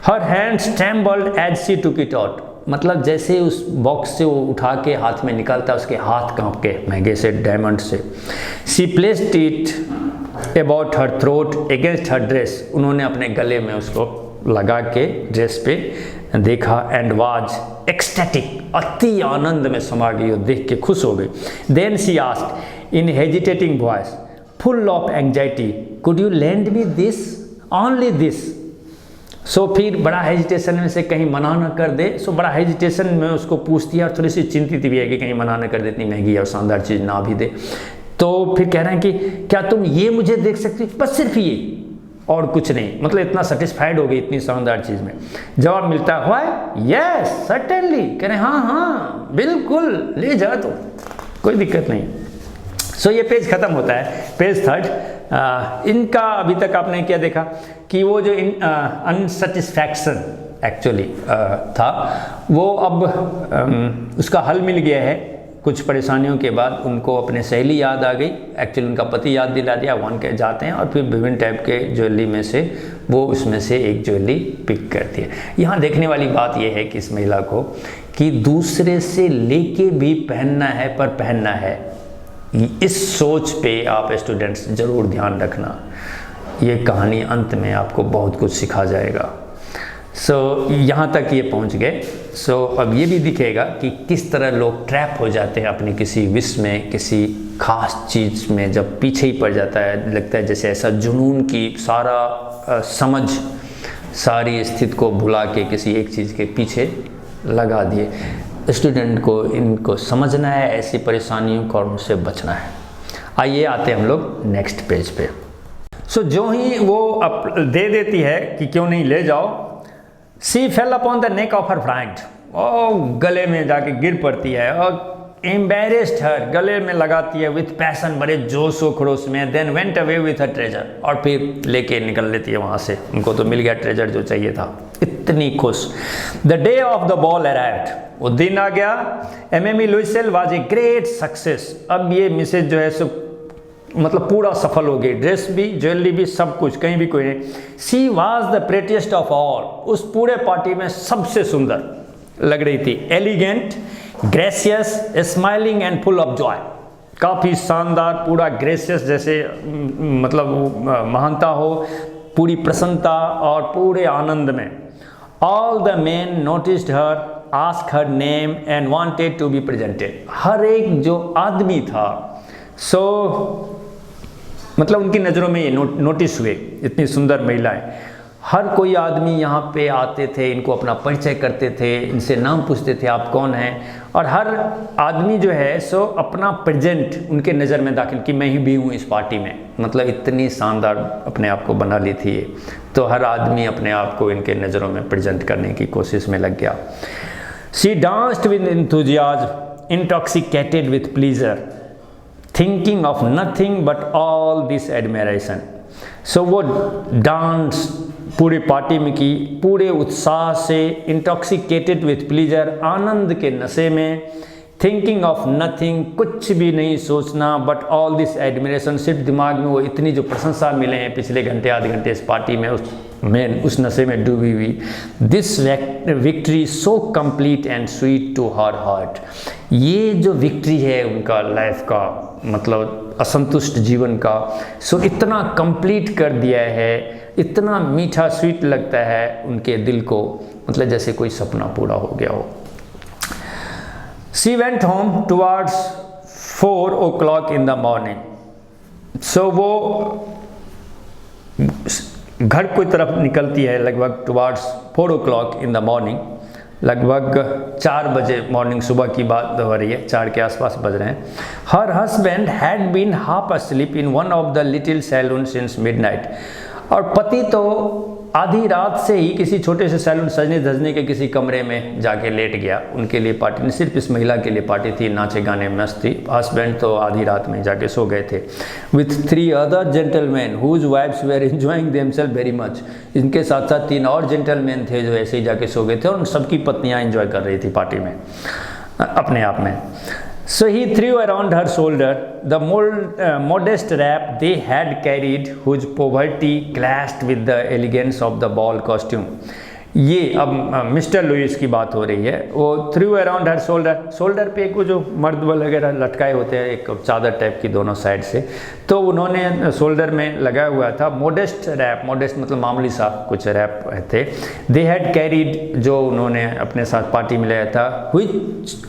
Her hands trembled as she took it out. मतलब जैसे उस बॉक्स से वो उठा के हाथ में निकालता, उसके हाथ कांप के, महंगे से डायमंड से। She placed it about her throat against her dress. उन्होंने अपने गले में उसको लगा के ड्रेस पे देखा, and was ecstatic, अति आनंद में समा गई और देख के खुश हो गई। Then she asked in hesitating voice, full of anxiety, could you lend me this, only this? सो फिर बड़ा हेजिटेशन में से कहीं मना न कर दे, सो बड़ा हेजिटेशन में उसको पूछती है और थोड़ी सी चिंतित भी है कि कहीं मना न कर दे, इतनी महंगी और शानदार चीज़ ना भी दे। तो फिर कह रहे हैं कि क्या तुम ये मुझे देख सकती, बस सिर्फ ये और कुछ नहीं, मतलब इतना सेटिस्फाइड हो गई इतनी शानदार चीज़ में। जवाब मिलता हुआ यस सर्टेनली, कह रहे हैं हाँ हाँ बिल्कुल ले जा, तो कोई दिक्कत नहीं। सो ये पेज खत्म होता है। पेज 3 इनका अभी तक आपने क्या देखा कि वो जो अनसेटिस्फैक्शन एक्चुअली था, वो अब उसका हल मिल गया है। कुछ परेशानियों के बाद उनको अपने सहेली याद आ गई, एक्चुअली उनका पति याद दिला दिया, वन के जाते हैं और फिर विभिन्न टाइप के ज्वेलरी में से वो उसमें से एक ज्वेलरी पिक करती है। यहाँ देखने वाली बात यह है कि इस महिला को कि दूसरे से लेके भी पहनना है, पर पहनना है, इस सोच पे आप स्टूडेंट्स ज़रूर ध्यान रखना। ये कहानी अंत में आपको बहुत कुछ सिखा जाएगा। यहाँ तक ये पहुँच गए। अब ये भी दिखेगा कि किस तरह लोग ट्रैप हो जाते हैं अपनी किसी विश में, किसी खास चीज़ में, जब पीछे ही पड़ जाता है, लगता है जैसे ऐसा जुनून की सारा समझ, सारी स्थिति को भुला के किसी एक चीज़ के पीछे लगा दिए। स्टूडेंट को इनको समझना है, ऐसी परेशानियों को और उनसे बचना है। आइए आते हैं हम लोग नेक्स्ट पेज पे। जो ही वो दे देती है कि क्यों नहीं ले जाओ, she fail upon the neck of her friend, गले में जाके गिर पड़ती है और एम्बेरेस्ड हर, गले में लगाती है विथ पैसन, बड़े जोश व खरोश में। Then went away with her treasure, और फिर लेके निकल लेती है वहाँ से। उनको तो मिल गया ट्रेजर जो चाहिए था, इतनी खुश। The day of the ball arrived, वो दिन आ गया। एमएमी लुइसेल वाज ए ग्रेट सक्सेस। अब ये मिसेज जो है सो मतलब पूरा सफल हो गई, ड्रेस भी, ज्वेलरी भी, सब कुछ, कहीं भी कोई नहीं। She was the prettiest of all, उस पूरे पार्टी में सबसे सुंदर लग रही थी। Elegant, gracious, smiling and full of joy, काफ़ी शानदार, पूरा ग्रेसियस, जैसे मतलब महानता हो, पूरी प्रसन्नता और पूरे आनंद में। All the men noticed her, ask her name and wanted to be presented. हर एक जो आदमी था मतलब उनकी नज़रों में ये नोटिस हुए, इतनी सुंदर महिलाएं। हर कोई आदमी यहाँ पे आते थे, इनको अपना परिचय करते थे, इनसे नाम पूछते थे आप कौन हैं, और हर आदमी जो है सो अपना प्रेजेंट उनके नज़र में दाखिल कि मैं ही भी हूँ इस पार्टी में। मतलब इतनी शानदार अपने आप को बना ली थी ये, तो हर आदमी अपने आप को इनके नज़रों में प्रेजेंट करने की कोशिश में लग गया। She danced with enthusiasm, intoxicated with pleaser, thinking of nothing but all this admiration. वो डांस पूरी पार्टी में की, पूरे उत्साह से, इंटॉक्सिकेटेड विथ प्लीजर, आनंद के नशे में, थिंकिंग ऑफ नथिंग, कुछ भी नहीं सोचना, बट ऑल दिस एडमिरेशन, सिर्फ दिमाग में वो इतनी जो प्रशंसा मिले हैं पिछले घंटे आधे घंटे इस पार्टी में, उस नशे में डूबी हुई। This victory so complete and sweet to her heart, ये जो विक्ट्री है उनका लाइफ का, मतलब असंतुष्ट जीवन का, इतना कंप्लीट कर दिया है, इतना मीठा स्वीट लगता है उनके दिल को, मतलब जैसे कोई सपना पूरा हो गया हो। She went home towards 4 o'clock in the morning. वो घर की तरफ निकलती है लगभग towards 4 o'clock in the morning, लगभग 4 बजे मॉर्निंग, सुबह की बात हो रही है, 4 के आसपास बज रहे हैं। Her husband had been half asleep in one of the little saloons since midnight, और पति तो आधी रात से ही किसी छोटे से सैलून सजने धजने के किसी कमरे में जाके लेट गया। उनके लिए पार्टी नहीं, सिर्फ इस महिला के लिए पार्टी थी, नाचे गाने मस्त थी। हस्बैंड तो आधी रात में जाके सो गए थे। With 3 other gentlemen whose wives were enjoying themselves very much, इनके साथ साथ 3 और जेंटलमैन थे जो ऐसे ही जाके सो गए थे, और उन सबकी पत्नियां एंजॉय कर रही थी पार्टी में अपने आप में। So he threw around her shoulder the modest wrap they had carried, whose poverty clashed with the elegance of the ball costume. ये अब मिस्टर लुइस की बात हो रही है। वो थ्रू अराउंड हर शोल्डर पे एक वो जो मर्द वगैरह लटकाए होते हैं एक चादर टाइप की दोनों साइड से, तो उन्होंने शोल्डर में लगाया हुआ था मोडेस्ट रैप, मोडेस्ट मतलब मामूली सा कुछ रैप थे। दे हैड कैरीड, जो उन्होंने अपने साथ पार्टी में लाया था,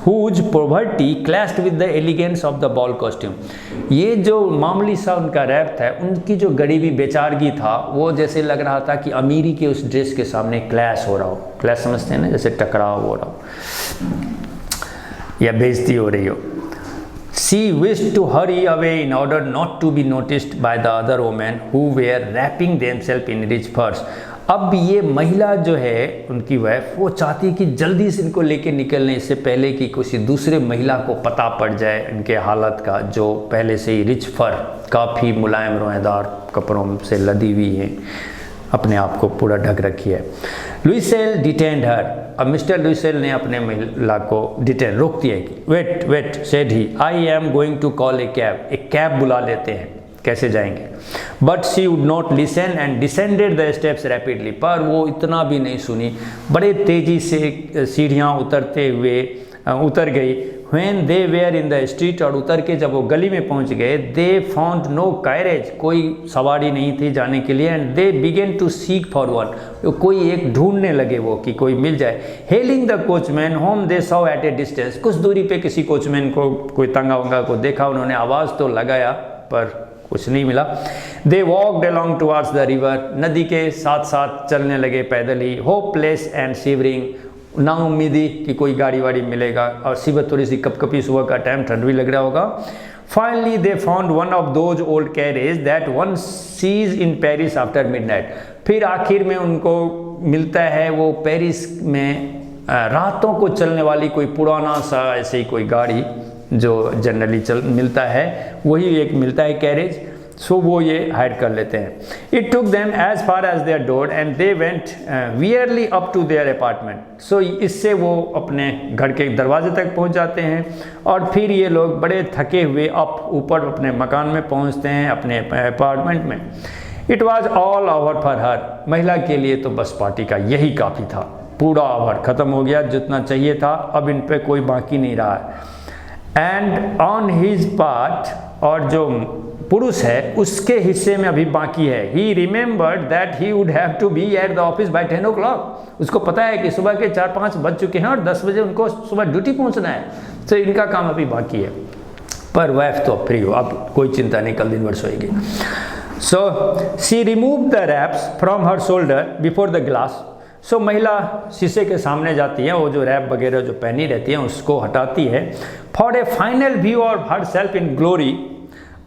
whose poverty clashed with the elegance of the ball costume. ये जो मामूली सा उनका रैप था, उनकी जो गरीबी बेचारगी था, वो जैसे लग रहा था कि अमीरी के उस ड्रेस के सामने क्लैश हो रहा हो। क्लैश समझते हैं ना, जैसे टकराव हो रहा हो या बेइज्जती हो रही हो। She wished to hurry away in order not to be noticed by the other women who were wrapping themselves in rich furs. अब ये महिला जो है उनकी वाइफ, वो चाहती है कि जल्दी से इनको लेके निकलने, इससे पहले कि किसी दूसरे महिला को पता पड़ जाए इनके हालत का, जो पहले से ही रिच फर, काफ़ी मुलायम रोएदार कपड़ों से लदी हुई है, अपने आप को पूरा ढक रखी है। लुइसेल डिटेन्ड हर। अब मिस्टर लुइसेल ने अपने महिला को डिटेन, रोक दिया कि wait wait said he, I am going to call a cab, एक कैब बुला लेते हैं, कैसे जाएंगे। But she would not listen and descended the steps rapidly, पर वो इतना भी नहीं सुनी, बड़े तेज़ी से सीढ़ियाँ उतरते हुए उतर गई। When they were in the street, और उतर के जब वो गली में पहुंच गए, दे फाउंड नो कैरेज, कोई सवारी नहीं थी जाने के लिए, and they began to seek for one, तो कोई एक ढूंढने लगे वो कि कोई मिल जाए। Hailing the coachman home they saw at A distance, कुछ दूरी पे किसी कोचमैन को, कोई तंगा वंगा को देखा, उन्होंने आवाज़ तो लगाया पर कुछ नहीं मिला। They walked along towards the river, नदी के साथ साथ चलने लगे पैदल ही, होपलेस एंड शिवरिंग, ना उम्मीदी कि कोई गाड़ी वाड़ी मिलेगा, और सुबह थोड़ी सी कपकपी, सुबह का टाइम, ठंड भी लग रहा होगा। Finally they found one of those old carriage that one seize in Paris after midnight, फिर आखिर में उनको मिलता है वो पेरिस में रातों को चलने वाली कोई पुराना सा ऐसे ही कोई गाड़ी जो जनरली मिलता है, वही एक मिलता है कैरेज। सो वो ये हाइड कर लेते हैं। It took them as far as their door and they went wearily up to their apartment. So इससे वो अपने घर के दरवाजे तक पहुंच जाते हैं, और फिर ये लोग बड़े थके हुए ऊपर अपने मकान में पहुंचते हैं, अपने अपार्टमेंट में। It was all over for her, महिला के लिए तो बस पार्टी का यही काफ़ी था, पूरा ओवर, ख़त्म हो गया, जितना चाहिए था अब इन पे कोई बाकी नहीं रहा है। एंड ऑन हिज पार्ट, और जो पुरुष है उसके हिस्से में अभी बाकी है। He remembered that he would have to be at the office by 10 o'clock, उसको पता है कि सुबह के 4-5 बज चुके हैं और 10 बजे उनको सुबह ड्यूटी पहुंचना है, तो इनका काम अभी बाकी है। पर वाइफ तो फ्री हो, अब कोई चिंता नहीं, कल दिन भर सोएगी। So she remove the wraps from her shoulder before the glass. So महिला शीशे के सामने जाती है, वो जो रैप वगैरह जो पहनी रहती है उसको हटाती है। For A final view of her self in glory,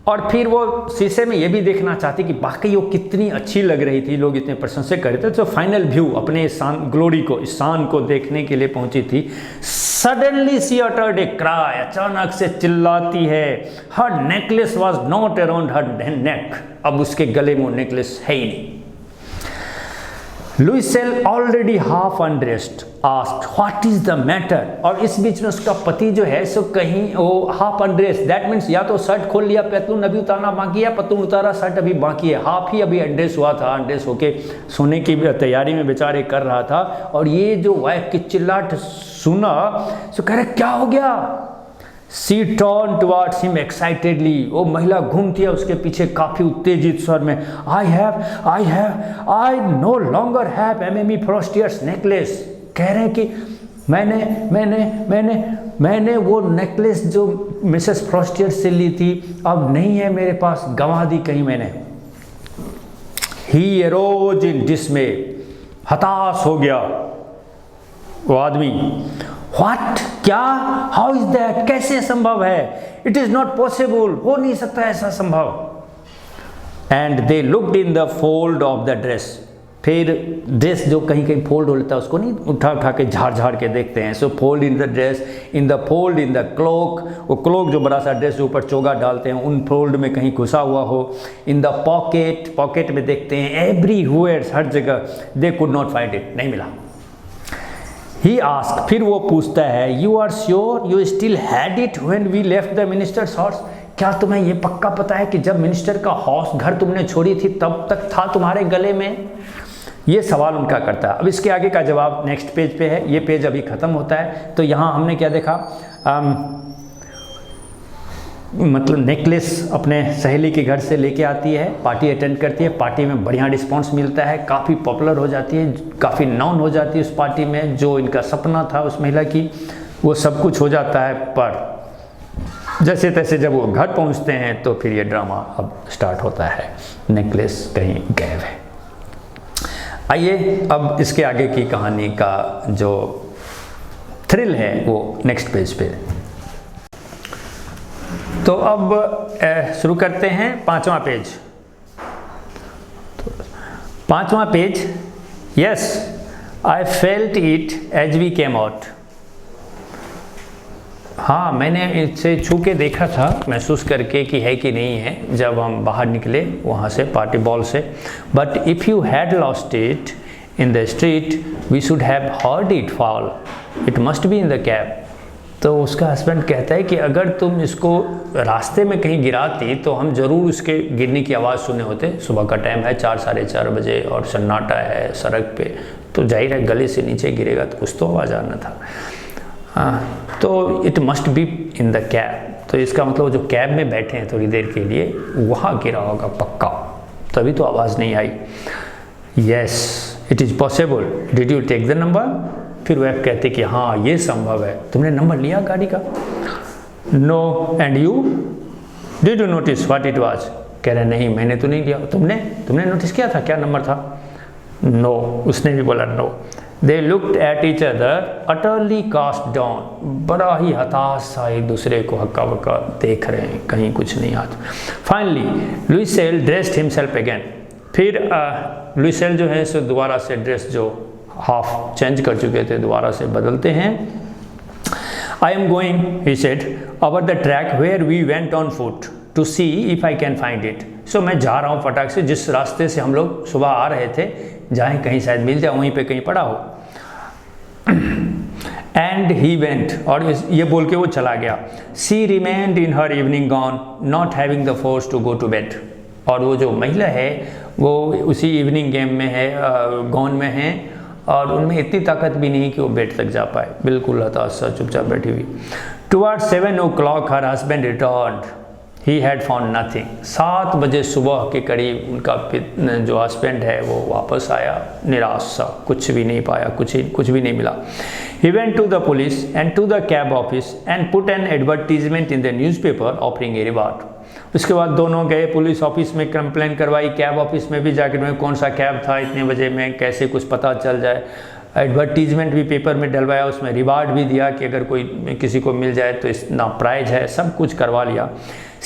और फिर वो शीशे में ये भी देखना चाहती कि बाकी वो कितनी अच्छी लग रही थी, लोग इतने प्रशंसा कर रहे थे, तो फाइनल व्यू अपने ग्लोरी को, इस शान को देखने के लिए पहुंची थी। Suddenly she uttered a cry, अचानक से चिल्लाती है। Her necklace was not around her neck, अब उसके गले में नेकलेस है ही नहीं। Loisel already half undressed asked what is the matter, और इस बीच में उसका पति जो है सो कहीं वो हाफ अनड्रेस, दैट मीन्स या तो शर्ट खोल लिया, पतलून अभी उतारना बाकी है, पतलून उतारा, शर्ट अभी बाकी है, हाफ ही अभी अनड्रेस हुआ था, अनड्रेस होके सोने की तैयारी में बेचारे कर रहा था। और ये जो वाइफ की चिल्लाहट सुना सो कह रहे क्या हो गया। She turned towards him excitedly, वो महिला घूमती है उसके पीछे काफ़ी उत्तेजित स्वर में। I no longer have M.M.E. Frostier's necklace, कह रहे हैं कि मैंने वो नेकलेस जो मिसेस फ्रॉस्टियर से ली थी अब नहीं है मेरे पास, गंवा दी कहीं मैंने। He arose in dismay, हताश हो गया वो आदमी। What? क्या? How is that? कैसे संभव है? It is not possible, हो नहीं सकता ऐसा संभव। And they looked in the fold of the dress, फिर ड्रेस जो कहीं कहीं फोल्ड हो लेता है उसको नहीं उठा के झाड़ के देखते हैं। So fold in the dress, in the fold in the cloak, वो क्लोक जो बड़ा सा ड्रेस ऊपर चोगा डालते हैं उन फोल्ड में कहीं घुसा हुआ हो। इन द पॉकेट में देखते हैं, एवरीवेयर, हर जगह। They could not find it, नहीं मिला। ही आस्क, फिर वो पूछता है, you are sure you still had it when we left the minister's house, क्या तुम्हें ये पक्का पता है कि जब मिनिस्टर का हाउस घर तुमने छोड़ी थी तब तक था तुम्हारे गले में? ये सवाल उनका करता है। अब इसके आगे का जवाब नेक्स्ट पेज पे है, ये पेज अभी ख़त्म होता है। तो यहाँ हमने क्या देखा, मतलब नेकलेस अपने सहेली के घर से लेके आती है, पार्टी अटेंड करती है, पार्टी में बढ़िया रिस्पांस मिलता है, काफ़ी पॉपुलर हो जाती है, काफ़ी नाउन हो जाती है उस पार्टी में, जो इनका सपना था उस महिला की वो सब कुछ हो जाता है। पर जैसे तैसे जब वो घर पहुंचते हैं तो फिर ये ड्रामा अब स्टार्ट होता है, नेकलेस कहीं गायब है। आइए अब इसके आगे की कहानी का जो थ्रिल है वो नेक्स्ट पेज पे। तो अब शुरू करते हैं 5वां पेज। तो 5वां page Yes, I felt it as we came out. हाँ, मैंने इसे छू के देखा था, महसूस करके कि है कि नहीं है, जब हम बाहर निकले वहाँ से पार्टी बॉल से. But if you had lost it in the street we should have heard it fall. It must be in the cab. तो उसका हस्बैंड कहता है कि अगर तुम इसको रास्ते में कहीं गिराती तो हम ज़रूर उसके गिरने की आवाज़ सुने होते. सुबह का टाइम है, 4 साढ़े 4 बजे, और सन्नाटा है सड़क पे, तो जाहिर है गले से नीचे गिरेगा तो कुछ तो आवाज़ आना था. हाँ, तो it must be in the cab. तो इसका मतलब जो कैब में बैठे हैं थोड़ी देर के लिए, वहाँ गिरा होगा पक्का, तभी तो आवाज़ नहीं आई. Yes, it is possible. Did you take the number? फिर वह कहते कि हाँ ये संभव है. तुमने नंबर लिया गाड़ी का? No. And you? Did you notice what it was? कह रहे नहीं, मैंने तो नहीं लिया. तुमने नोटिस किया था क्या नंबर था? नो. उसने भी बोला no. They looked at each other utterly cast down. बड़ा ही हताश सा एक दूसरे को हक्का बक्का देख रहे हैं, कहीं कुछ नहीं आता. Finally, Louisel dressed himself again. फिर लुइसेल जो है सो दोबारा से ड्रेस जो हाफ चेंज कर चुके थे दोबारा से बदलते हैं. I am going, he said, over the track where we went on foot to see if I can find it. So मैं जा रहा हूँ फटाक से, जिस रास्ते से हम लोग सुबह आ रहे थे, जाएं कहीं शायद मिल जाए, वहीं पे कहीं पड़ा हो. एंड ही वेंट, और ये बोल के वो चला गया. She remained in her evening gown, not having the force to go to bed. और वो जो महिला है वो उसी इवनिंग गेम में है, गॉन में है, और उनमें इतनी ताकत भी नहीं कि वो बेड तक जा पाए, बिल्कुल हताश सा चुपचाप बैठी हुई. Toward 7 o'clock her husband returned. He had found nothing. 7 बजे सुबह के करीब उनका जो हस्बैंड है वो वापस आया, निराश सा, कुछ भी नहीं पाया, कुछ भी नहीं मिला. He went to the police and to the cab office and put an advertisement in the newspaper offering a reward. उसके बाद दोनों गए पुलिस ऑफिस में, कंप्लेन करवाई, कैब ऑफिस में भी जाकर में कौन सा कैब था इतने बजे में, कैसे कुछ पता चल जाए. एडवर्टीजमेंट भी पेपर में डलवाया, उसमें रिवार्ड भी दिया कि अगर कोई किसी को मिल जाए तो इतना प्राइज है, सब कुछ करवा लिया.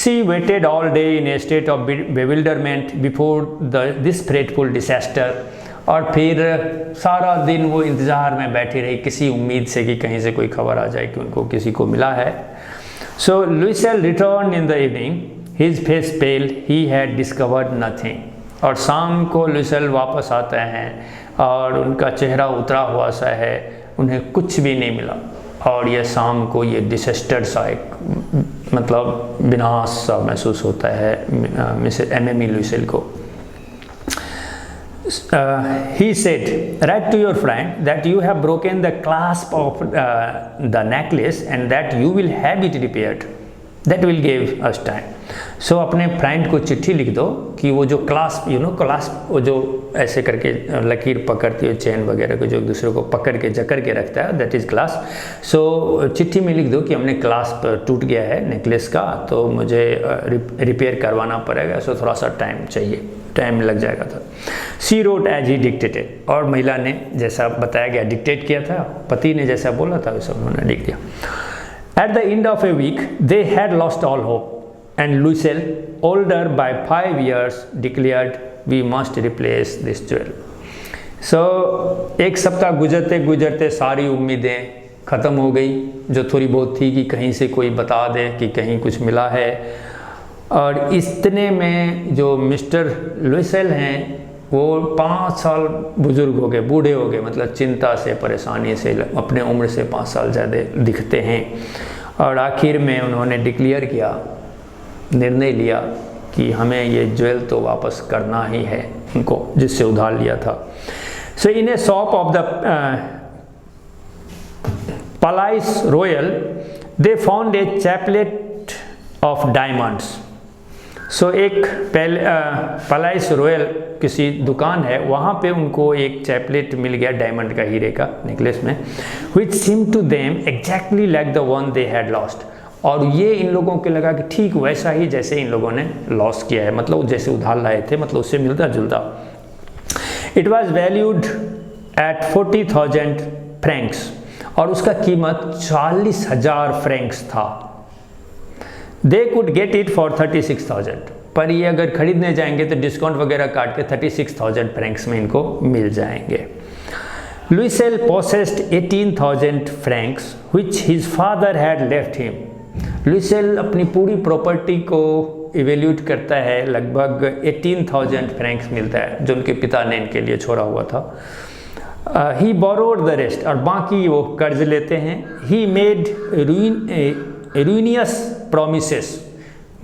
She waited all day in a state of bewilderment before this frightful disaster. और फिर सारा दिन वो इंतज़ार में बैठी रही, किसी उम्मीद से कि कहीं से कोई खबर आ जाए कि उनको किसी को मिला है. So Louisel returned in the evening, his face pale, he had discovered nothing. और शाम को लुइसेल वापस आते हैं और उनका चेहरा उतरा हुआ सा है, उन्हें कुछ भी नहीं मिला. और ये शाम को ये डिसेस्टर सा एक मतलब विनाश सा महसूस होता है मिसेस एमएमई लुइसेल को. He said, write to your friend that you have broken the clasp of the necklace and that you will have it repaired. That will give us time. So अपने फ्रेंड को चिट्ठी लिख दो कि वो जो clasp clasp वो जो ऐसे करके लकीर पकड़ती है चेन वगैरह को, जो एक दूसरे को पकड़ के जकड़ के रखता है, दैट इज़ क्लास्प. सो चिट्ठी में लिख दो कि हमने क्लास्प टूट गया है नेकलेस का, तो मुझे रिपेयर करवाना पड़ेगा, सो थोड़ा सा टाइम चाहिए, टाइम लग जाएगा था. सी रोट एज ही डिक्टेटेड. और महिला ने जैसा बताया गया डिक्टेट किया था, पति ने जैसा बोला था वैसा उन्होंने लिख दिया. At the end of a week, they had lost all hope, and Louisel, older by 5 years, declared, "We must replace this jewel." So, एक सप्ताह गुजरते गुजरते सारी उम्मीदें ख़त्म हो गई, जो थोड़ी बहुत थी कि कहीं से कोई बता दे कि कहीं कुछ मिला है. और इतने में जो मिस्टर लुइसेल हैं वो 5 साल बुजुर्ग हो गए, बूढ़े हो गए, मतलब चिंता से परेशानी से अपने उम्र से 5 साल ज़्यादा दिखते हैं. और आखिर में उन्होंने डिक्लेयर किया, निर्णय लिया कि हमें ये ज्वेल तो वापस करना ही है उनको, जिससे उधार लिया था. So in a shop of the Palais Royal they found a chaplet of diamonds. So एक पलाइस रॉयल किसी दुकान है, वहाँ पे उनको एक चैपलेट मिल गया डायमंड का, हीरे का नेकलेस में, which seem to them exactly like the one they had lost. और ये इन लोगों को लगा कि ठीक वैसा ही जैसे इन लोगों ने लॉस किया है, मतलब जैसे उधार लाए थे, मतलब उससे मिलता जुलता. It was valued at 40,000 Franks, और उसका कीमत 40,000 फ्रैंक्स था. They could get it for 36,000, पर ये अगर खरीदने जाएंगे तो डिस्काउंट वगैरह काट के 36,000 फ्रैंक्स में इनको मिल जाएंगे. लुइसेल possessed 18,000 francs which his father had left him. लुइसेल अपनी पूरी प्रॉपर्टी को इवेल्यूट करता है, लगभग 18,000 फ्रैंक्स मिलता है जो उनके पिता ने इनके लिए छोड़ा हुआ था. ही borrowed the rest, और बाकी वो कर्ज लेते हैं. ही मेड ruinous promises,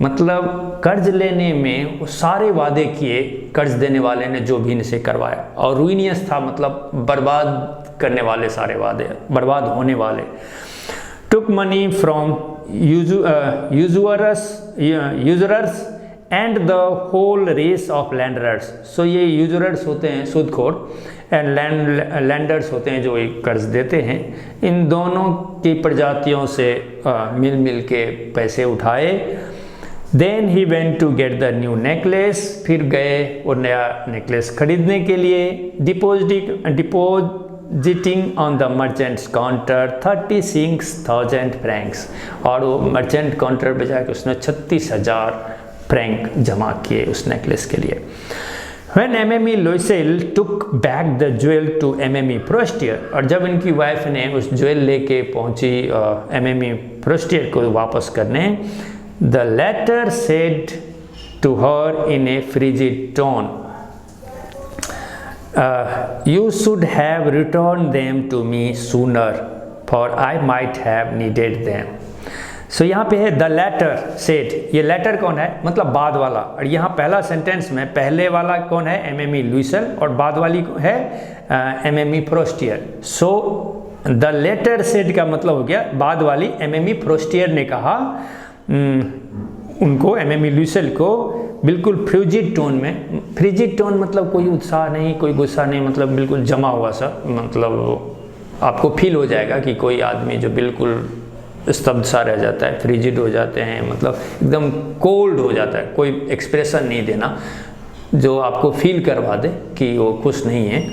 मतलब कर्ज लेने में वो सारे वादे किए कर्ज देने वाले ने जो भी इनसे करवाया, और रुइनियस था मतलब बर्बाद करने वाले, सारे वादे बर्बाद होने वाले. Took money from usurers and the whole race of lenders. So ये यूजरर्स होते हैं सूदखोर, एंड लैंडर्स होते हैं जो एक कर्ज देते हैं. इन दोनों की प्रजातियों से मिल के पैसे उठाए. Then he went to get the new necklace. फिर गए वो नया नेकलेस खरीदने के लिए. Depositing on the merchants counter 36,000 Franks, और वो मर्चेंट काउंटर पे जाके उसने 36,000 फ्रैंक जमा किए उस नेकलेस के लिए. When MME Loisel took back the jewel to MME Frostier, और जब इनकी वाइफ ने उस ज्वेल लेके पहुंची MME Frostier को वापस करने, the latter said to her in a frigid tone, you should have returned them to me sooner, for I might have needed them. So यहाँ पे है the latter said. ये latter कौन है? मतलब बाद वाला. और यहाँ पहला सेंटेंस में पहले वाला कौन है? MME लुइसेल, और बाद वाली है MME फ्रोस्टियर. So the latter said का मतलब हो गया बाद वाली MME फ्रोस्टियर ने कहा उनको, MME लुइसेल को, बिल्कुल फ्रिजिड टोन में. फ्रिजिड टोन मतलब कोई उत्साह नहीं, कोई गुस्सा नहीं, मतलब बिल्कुल जमा हुआ सा. मतलब आपको फील हो जाएगा कि कोई आदमी जो बिल्कुल स्तब्ध सा रह जाता है, फ्रिजिड हो जाते हैं, मतलब एकदम कोल्ड हो जाता है, कोई एक्सप्रेशन नहीं देना जो आपको फील करवा दे कि वो खुश नहीं है.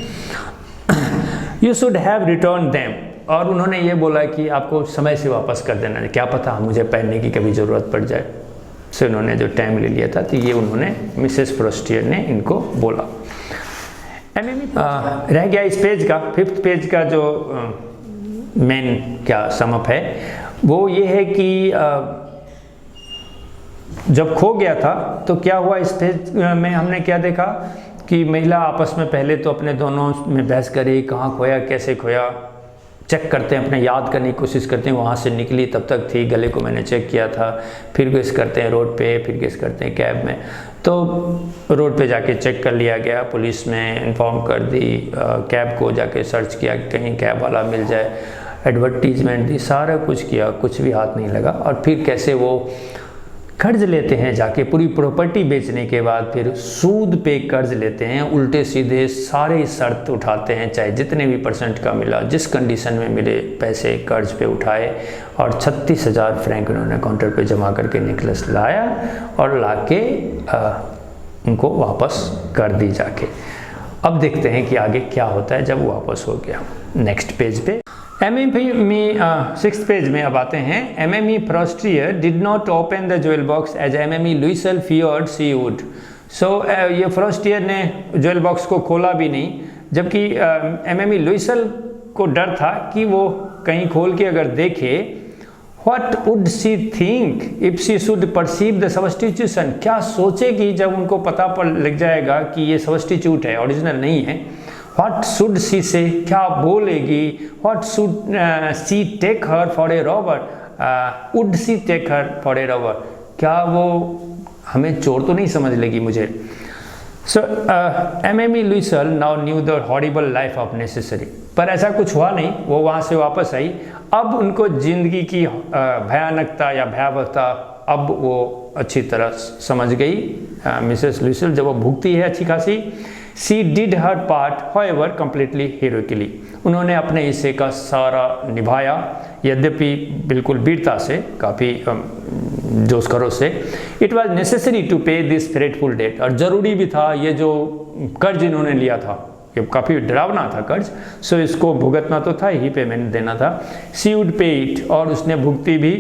You should have return them, और उन्होंने ये बोला कि आपको समय से वापस कर देना है, क्या पता मुझे पहनने की कभी ज़रूरत पड़ जाए. से उन्होंने जो टाइम ले लिया था, तो ये उन्होंने मिसेस फ्रोस्टियर ने इनको बोला. रह गया इस पेज का 5th पेज का जो मेन क्या समअप है वो ये है कि जब खो गया था तो क्या हुआ. इस पेज में हमने क्या देखा कि महिला आपस में पहले तो अपने दोनों में बहस करी, कहाँ खोया, कैसे खोया, चेक करते हैं, अपने याद करने की कोशिश करते हैं. वहाँ से निकली तब तक थी, गले को मैंने चेक किया था. फिर गेस करते हैं रोड पे, फिर गेस करते हैं कैब में. तो रोड पे जाके चेक कर लिया गया, पुलिस में इन्फॉर्म कर दी, कैब को जाके सर्च किया कहीं कैब वाला मिल जाए, एडवर्टीजमेंट दी, सारा कुछ किया, कुछ भी हाथ नहीं लगा. और फिर कैसे वो कर्ज लेते हैं जाके, पूरी प्रॉपर्टी बेचने के बाद फिर सूद पे कर्ज लेते हैं, उल्टे सीधे सारे शर्त उठाते हैं, चाहे जितने भी % का मिला, जिस कंडीशन में मिले पैसे कर्ज पे उठाए, और 36,000 फ्रैंक उन्होंने काउंटर पे जमा करके नेकलेस लाया और लाके उनको वापस कर दी जाके. अब देखते हैं कि आगे क्या होता है जब वापस हो गया. नेक्स्ट पेज पे MME 6th पेज में अब आते हैं. MME Forestier did not open the jewel box as MME Loisel feared she would. So ये फ्रोस्टियर ने ज्वेल बॉक्स को खोला भी नहीं, जबकि MME लुइसेल को डर था कि वो कहीं खोल के अगर देखे, what would she think if she should perceive the substitution. क्या सोचेगी जब उनको पता पर लग जाएगा कि ये सब्स्टिट्यूट है, ओरिजिनल नहीं है. What should she say? क्या बोलेगी? What should she take her for a robber? Would she take her for a robber? क्या वो हमें चोर तो नहीं समझ लेगी मुझे. So MME लुइसेल now knew the horrible life of necessary. पर ऐसा कुछ हुआ नहीं, वो वहाँ से वापस आई. अब उनको जिंदगी की भयानकता या भयावहता अब वो अच्छी तरह समझ गई. मिसेस लुइसेल जब वो भुगती है अच्छी खासी. She did her part, however, completely heroically. उन्होंने अपने हिस्से का सारा निभाया, यद्यपि बिल्कुल वीरता से, काफ़ी जोश खरोश से. It was necessary to pay this dreadful debt. और ज़रूरी भी था, ये जो कर्ज इन्होंने लिया था ये काफ़ी डरावना था कर्ज, सो इसको भुगतना तो था ही, पेमेंट देना था. She would pay it, और उसने भुगती भी.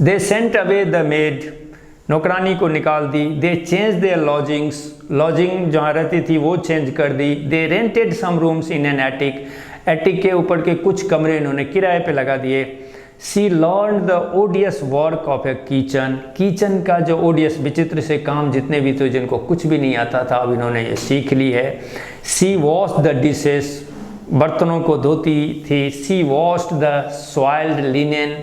They sent away the maid. नौकरानी को निकाल दी. They change their lodgings. Lodging जहाँ रहती थी वो चेंज कर दी. They rented some rooms in an attic attic के ऊपर के कुछ कमरे इन्होंने किराए पे लगा दिए। She learn the odious work of a kitchen, kitchen का जो ओडियस विचित्र से काम जितने भी थे जिनको कुछ भी नहीं आता था अब इन्होंने ये सीख ली है। सी वॉश द डिशेस, बर्तनों को धोती थी। She washed the soiled linen,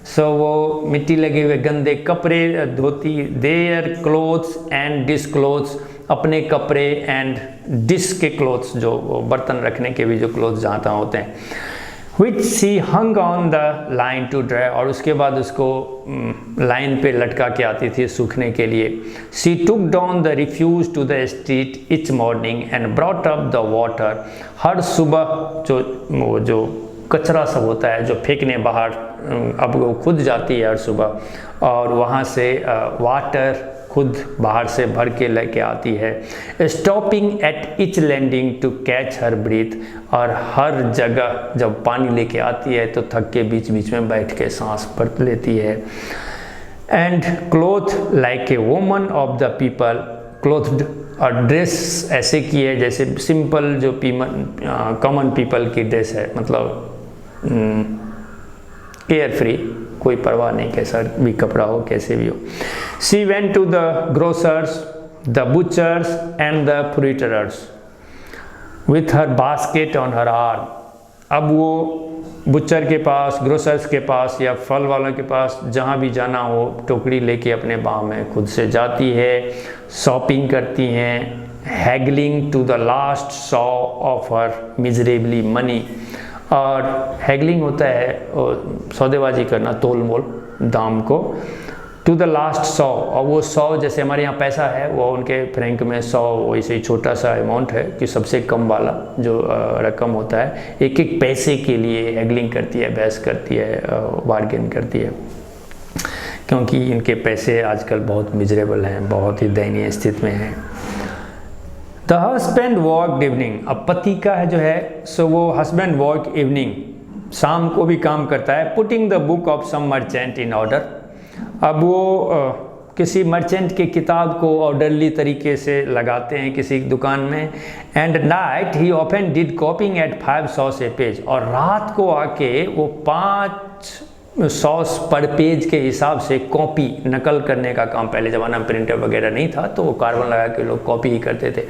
so वो मिट्टी लगे हुए गंदे कपड़े धोती। Their clothes and dish clothes, अपने कपड़े एंड डिश के क्लोथ्स, जो बर्तन रखने के भी जो क्लोथ्स जहाँ तहाँ होते हैं। Which she hung on the line to dry, और उसके बाद उसको लाइन पे लटका के आती थी सूखने के लिए। She took down the refuse to the street each morning and brought up the water, हर सुबह जो कचरा सब होता है जो फेंकने बाहर, अब वो खुद जाती है हर सुबह और वहाँ से वाटर खुद बाहर से भर के लेके आती है। Stopping at each landing to catch her breath, और हर जगह जब पानी लेके आती है तो थक के बीच बीच में बैठ के सांस भर लेती है। And clothe like a woman of the people, clothed, और ड्रेस ऐसे की है जैसे सिंपल जो कॉमन पीपल की ड्रेस है, मतलब केयर फ्री, कोई परवाह नहीं कैसा भी कपड़ा हो कैसे भी हो। She went to the grocers, the butchers and the fruiterers with her basket on her arm. अब वो बुचर के पास, ग्रोसर्स के पास या फल वालों के पास जहाँ भी जाना हो टोकरी लेके अपने बाँह में खुद से जाती है, शॉपिंग करती हैं। Haggling to the last sou of her miserably money, और हैगलिंग होता है सौदेबाजी करना, तोल मोल दाम को। टू द लास्ट 100, और वो 100 जैसे हमारे यहाँ पैसा है वो उनके फ्रैंक में 100 वैसे ही छोटा सा अमाउंट है कि सबसे कम वाला जो रकम होता है, एक एक पैसे के लिए हैगलिंग करती है, बहस करती है, बार्गेन करती है, क्योंकि इनके पैसे आजकल बहुत मिजरेबल हैं, बहुत ही दयनीय स्थिति में हैं। द हस्बैंड वर्क इवनिंग, अब पति का है जो है सो वो हस्बैंड वर्क इवनिंग, शाम को भी काम करता है। Putting the book of some merchant in order, अब वो किसी मर्चेंट की किताब को ऑर्डरली तरीके से लगाते हैं किसी दुकान में। And night he often did copying at 500 a page, और रात को आके वो 500 पर पेज के हिसाब से कॉपी नकल करने का काम, पहले ज़माना में प्रिंटर वगैरह नहीं था तो वो कार्बन लगा के लोग कॉपी ही करते थे,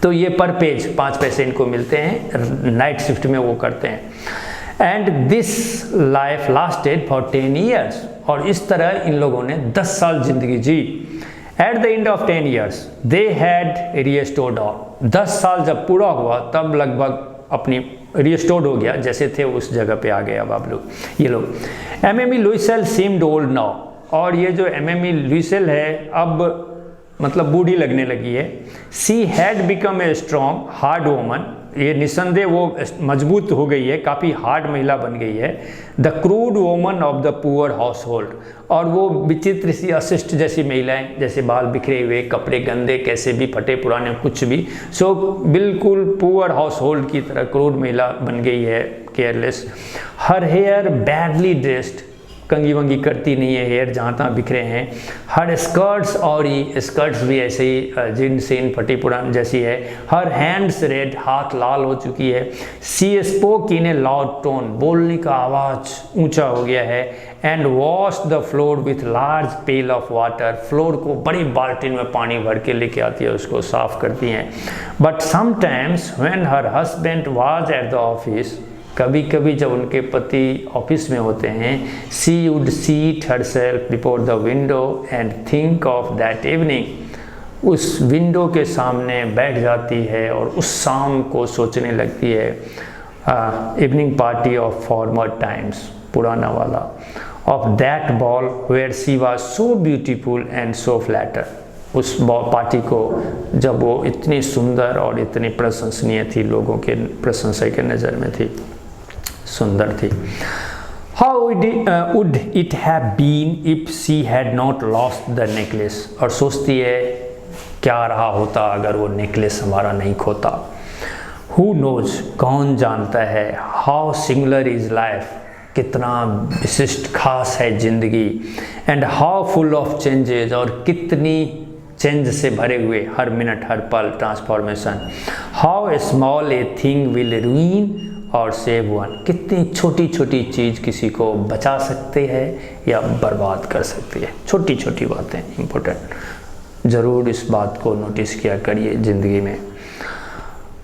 तो ये पर पेज 5 पैसे इनको मिलते हैं, नाइट शिफ्ट में वो करते हैं। And this life lasted for 10 years, और इस तरह इन लोगों ने 10 साल जिंदगी जी। At the end of 10 years they had restored all, 10 साल जब पूरा हुआ तब लगभग अपनी रिस्टोर्ड हो गया, जैसे थे उस जगह पे आ गए अब आप लोग, ये लोग। MME Loisel seemed old now, और ये जो एमएमई लुइसेल है अब मतलब बूढ़ी लगने लगी है। She had become a strong hard woman, ये निसंदेह वो मजबूत हो गई है, काफ़ी हार्ड महिला बन गई है। The crude woman of the poor house hold, और वो विचित्र सी अशिष्ट जैसी महिलाएं, जैसे बाल बिखरे हुए, कपड़े गंदे कैसे भी फटे पुराने कुछ भी, सो बिल्कुल पुअर हाउस होल्ड की तरह क्रूड महिला बन गई है, careless. Her hair badly dressed, कंगी वंगी करती नहीं है, हेयर जहाँ तहाँ बिखरे हैं। हर स्कर्ट्स, और ये स्कर्ट्स भी ऐसे ही जीन सीन फटी पुरान जैसी है। हर हैंड्स रेड, हाथ लाल हो चुकी है। She spoke in a loud tone, बोलने का आवाज़ ऊंचा हो गया है। And wash the floor with large pail of water, floor को बड़ी बाल्टीन में पानी भर के लेके आती है, उसको साफ करती हैं। But sometimes when her husband was at the office, कभी कभी जब उनके पति ऑफिस में होते हैं, she would seat herself before the window and think of that evening, उस विंडो के सामने बैठ जाती है और उस शाम को सोचने लगती है, evening party of former times, पुराना वाला, of that ball where she was so beautiful and so flatter, उस पार्टी को जब वो इतनी सुंदर और इतनी प्रशंसनीय थी, लोगों के प्रशंसा के नज़र में थी, सुंदर थी। How would it have been if she had not lost the necklace, और सोचती है क्या रहा होता अगर वो नेकलेस हमारा नहीं खोता। हु नोज, कौन जानता है। हाउ सिंगुलर इज लाइफ, कितना विशिष्ट खास है जिंदगी। And how full of changes, और कितनी चेंज से भरे हुए, हर मिनट हर पल transformation. How small a thing will रूइन, और सेव वन। कितनी छोटी छोटी चीज़ किसी को बचा सकते हैं या बर्बाद कर सकती है। छोटी छोटी बातें इम्पोर्टेंट, ज़रूर इस बात को नोटिस किया करिए ज़िंदगी में।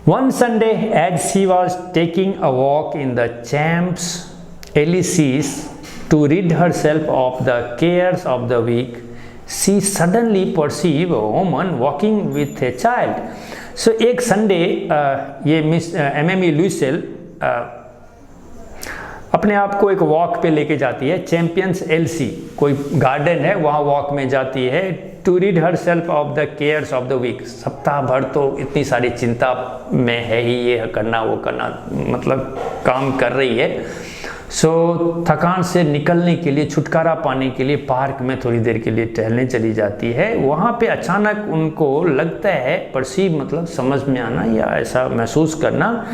One Sunday, as she was taking a walk in the Champs-Élysées to rid herself of the cares of the week, she suddenly perceived a woman walking with a child. So एक Sunday ये miss MME लुइसेल अपने आप को एक walk पे लेके जाती है। चैंपियंस एलसी कोई गार्डन है, वहाँ वॉक में जाती है। To read herself of the cares of the week. सप्ताह भर तो इतनी सारी चिंता में है ही, ये करना वो करना, मतलब काम कर रही है। सो थकान से निकलने के लिए, छुटकारा पाने के लिए पार्क में थोड़ी देर के लिए टहलने चली जाती है। वहाँ पे अचानक उनको लगता है, परसीव मतलब समझ में आना या ऐसा महसूस करना,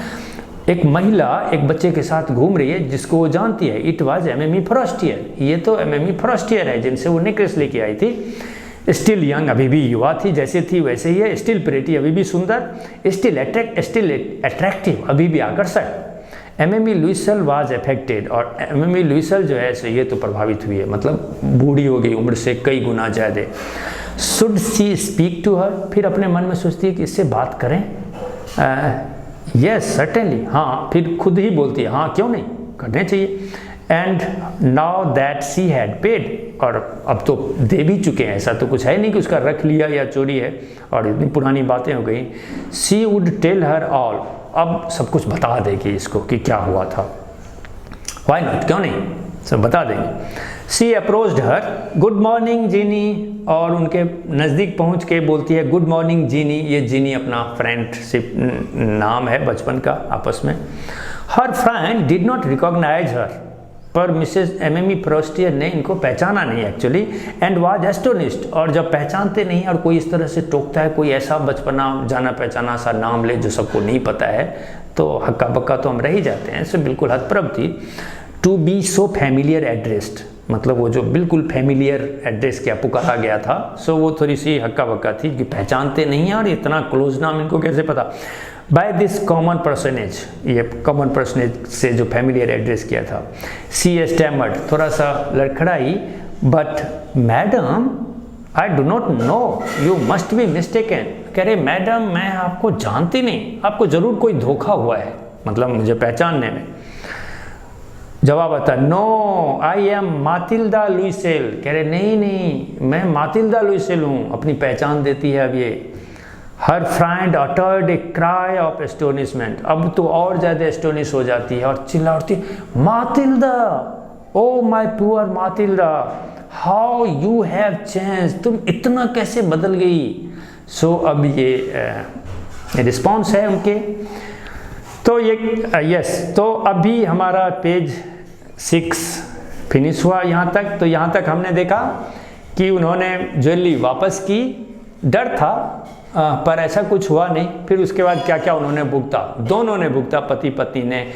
एक महिला एक बच्चे के साथ घूम रही है जिसको वो जानती है। It was MME Forestier. ये तो एमएमई फ्रॉस्टियर है जिनसे वो नेकलेस लेके आई थी। स्टिल यंग, अभी भी युवा थी, जैसे थी वैसे ही है। स्टिल प्रेटी, अभी भी सुंदर। स्टिल अट्रैक्टिव, अभी भी आकर्षक। एमएमई लुइसेल वाज अफेक्टेड, और एमएमई लुइसेल जो है सो ये तो प्रभावित हुई है, मतलब बूढ़ी हो गई, उम्र से कई गुना ज़्यादा। Should she speak to her, फिर अपने मन में सोचती है कि इससे बात करें। यस सर्टेनली, हाँ, फिर खुद ही बोलती है हाँ क्यों नहीं, करने चाहिए। And now that she had paid, और अब तो दे भी चुके हैं, ऐसा तो कुछ है नहीं कि उसका रख लिया या चोरी है और इतनी पुरानी बातें हो गई। सी वुड टेल हर ऑल, अब सब कुछ बता देगी इसको कि क्या हुआ था। वाई नॉट, क्यों नहीं, सब बता देंगे। सी अप्रोच्ड हर, गुड मॉर्निंग जीनी, और उनके नज़दीक पहुंच के बोलती है गुड मॉर्निंग जीनी। ये जीनी अपना फ्रेंडशिप नाम है बचपन का आपस में। Her friend did not recognise her, पर मिसेस एमएमई फ्रॉस्टियर ने इनको पहचाना नहीं एक्चुअली। एंड वाज एस्टोनिश्ड, और जब पहचानते नहीं और कोई इस तरह से टोकता है, कोई ऐसा बचपना जाना पहचाना सा नाम ले जो सबको नहीं पता है, तो हक्का बक्का तो हम रह ही जाते हैं। इससे बिल्कुल हतप्रभ थी। To be so familiar addressed, मतलब वो जो बिल्कुल फैमिलियर एड्रेस क्या पुकारा गया था, सो वो थोड़ी सी हक्का बक्का थी कि पहचानते नहीं हैं और इतना क्लोज नाम इनको कैसे पता। बाय दिस कॉमन पर्सनेज, ये कॉमन पर्सनेज से जो फैमिलियर एड्रेस किया था। सी स्टैमर्ड, थोड़ा सा लड़खड़ाई, but madam I do not know, you must be mistaken. कह रहे मैडम मैं आपको जानती नहीं, आपको जरूर कोई धोखा हुआ है, मतलब मुझे पहचानने में। जवाब आता नो आई एम मातिल्दा लुइसेल। कह रहे नहीं नहीं मैं मातिल्दा लुइसेल हूँ, अपनी पहचान देती है अब ये। हर friend uttered a cry of astonishment, अब तो और ज़्यादा एस्टोनिश हो जाती है और चिल्ला उठती Matilda, oh my poor Matilda, how you have change, तुम इतना कैसे बदल गई। सो अब ये रिस्पॉन्स है उनके। तो ये यस, तो अभी हमारा पेज 6 फिनिश हुआ यहाँ तक। तो यहाँ तक हमने देखा कि उन्होंने ज्वेलरी वापस की, डर था पर ऐसा कुछ हुआ नहीं। फिर उसके बाद क्या क्या उन्होंने भुगता, दोनों ने भुगता, पति पत्नी ने।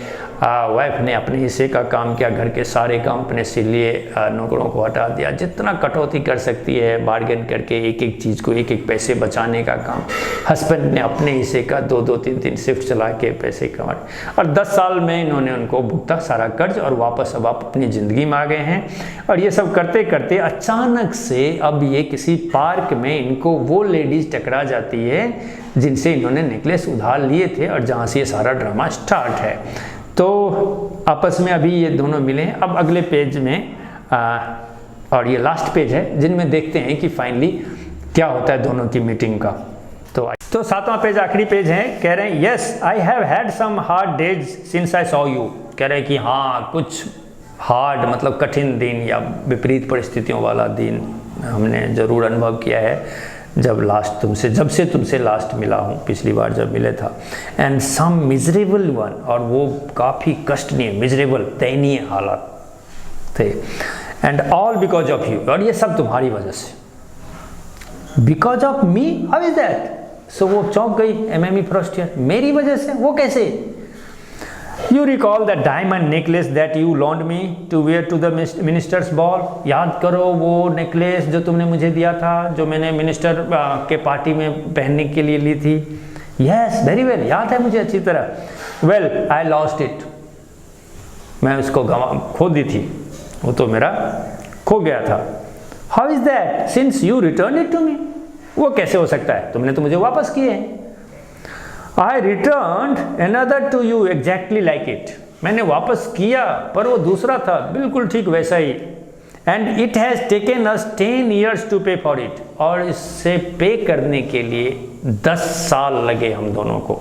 वाइफ ने अपने हिस्से का काम किया, घर के सारे काम अपने से लिए, नौकरों को हटा दिया, जितना कटौती कर सकती है बार्गेन करके एक एक चीज़ को एक एक पैसे बचाने का काम। हस्बैंड ने अपने हिस्से का 2-2 3-3 शिफ्ट चला के पैसे कमाए, और 10 साल में इन्होंने उनको भुगता सारा कर्ज, और वापस अब आप अपनी ज़िंदगी में आ गए हैं। और ये सब करते करते अचानक से अब ये किसी पार्क में इनको वो लेडीज़ टकरा जाती है जिनसे इन्होंने नेकलेस उधार लिए थे, और जहाँ से ये सारा ड्रामा स्टार्ट है। तो आपस में अभी ये दोनों मिले हैं। अब अगले पेज में और ये लास्ट पेज है जिनमें देखते हैं कि फाइनली क्या होता है दोनों की मीटिंग का। तो 7वां पेज आखिरी पेज है। कह रहे हैं yes I have had some hard days since I saw you. कह रहे हैं कि हाँ कुछ हार्ड मतलब कठिन दिन या विपरीत परिस्थितियों वाला दिन हमने ज़रूर अनुभव किया है जब से तुमसे लास्ट मिला हूँ, पिछली बार जब मिले था। एंड सम मिजरेबल वन, और वो काफ़ी कष्टनीय, मिजरेबल दयनीय हालात थे। And all because of you, और ये सब तुम्हारी वजह से। Because of me, how is that? So वो चौंक गई एमएमई फ्रॉस्टियर, मेरी वजह से? वो कैसे? You recall that diamond necklace that you loaned me to wear to the minister's ball? याद करो वो नेकलेस जो तुमने मुझे दिया था, जो मैंने मिनिस्टर के पार्टी में पहनने के लिए ली थी। Yes, very well, याद है मुझे अच्छी तरह। Well, I lost it. मैं उसको खो दी थी, वो तो मेरा खो गया था। How is that since you return it to me, वो कैसे हो सकता है, तुमने तो मुझे वापस किए हैं। I return another to you exactly like it, मैंने वापस किया पर वो दूसरा था, बिल्कुल ठीक वैसा ही। And it has taken us 10 years to pay for it, और इससे पे करने के लिए 10 साल लगे हम दोनों को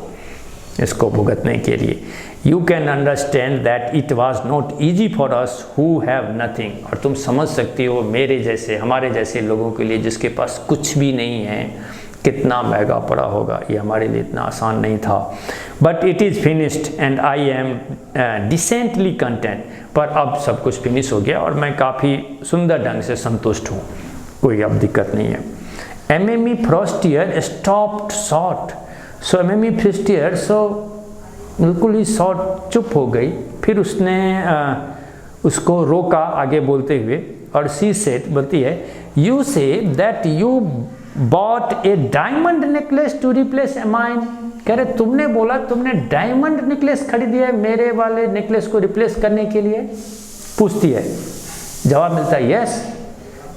इसको भुगतने के लिए। You can understand that it was not easy for us who have nothing, और तुम समझ सकती हो मेरे जैसे, हमारे जैसे लोगों के लिए जिसके पास कुछ भी नहीं है, कितना महंगा पड़ा होगा, ये हमारे लिए इतना आसान नहीं था। But it is finished and I am decently content, पर अब सब कुछ फिनिश हो गया और मैं काफ़ी सुंदर ढंग से संतुष्ट हूँ, कोई अब दिक्कत नहीं है। एमेमी फ्रॉस्टियर स्टॉप्ड शॉर्ट, सो एमेमी फ्रॉस्टियर बिल्कुल ही शॉर्ट चुप हो गई, फिर उसने उसको रोका आगे बोलते हुए, और सी सेड बोलती है, you say that you bought a diamond necklace to replace mine, कह रहे तुमने बोला तुमने डायमंड नेकलेस खरीद दिया मेरे वाले नेकलेस को रिप्लेस करने के लिए, पूछती है। जवाब मिलता है yes,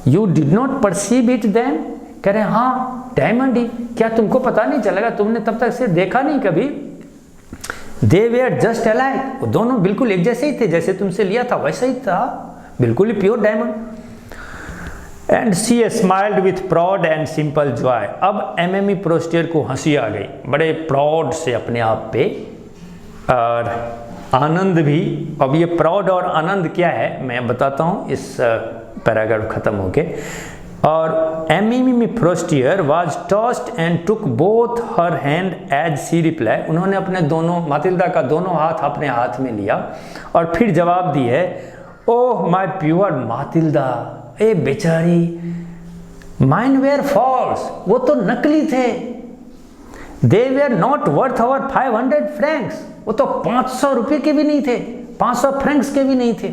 you did not perceive it then, कह रहे हाँ डायमंड ही, क्या तुमको पता नहीं चलेगा, तुमने तब तक से देखा नहीं कभी। दे वेयर जस्ट अलाइक, वो दोनों बिल्कुल एक जैसे ही थे, जैसे तुमसे लिया था वैसा ही था, बिल्कुल ही pure diamond. And she smiled with proud and simple joy, अब एमेमी फ्रॉस्टियर को हंसी आ गई, बड़े प्राउड से अपने आप पे, और आनंद भी। अब ये प्राउड और आनंद क्या है मैं बताता हूँ इस पैराग्राफ खत्म होके। और MME Forestier was tossed and took both her hand as she reply, उन्होंने अपने दोनों, मातिल्दा का दोनों हाथ अपने हाथ में लिया और फिर जवाब दिए, ओह माय प्योर मातिल्दा, ए बेचारी, माइन वेयर फॉल्स, वो तो नकली थे। They were not worth our 500 francs, वो तो 500 रुपये के भी नहीं थे, 500 फ्रैंक्स के भी नहीं थे।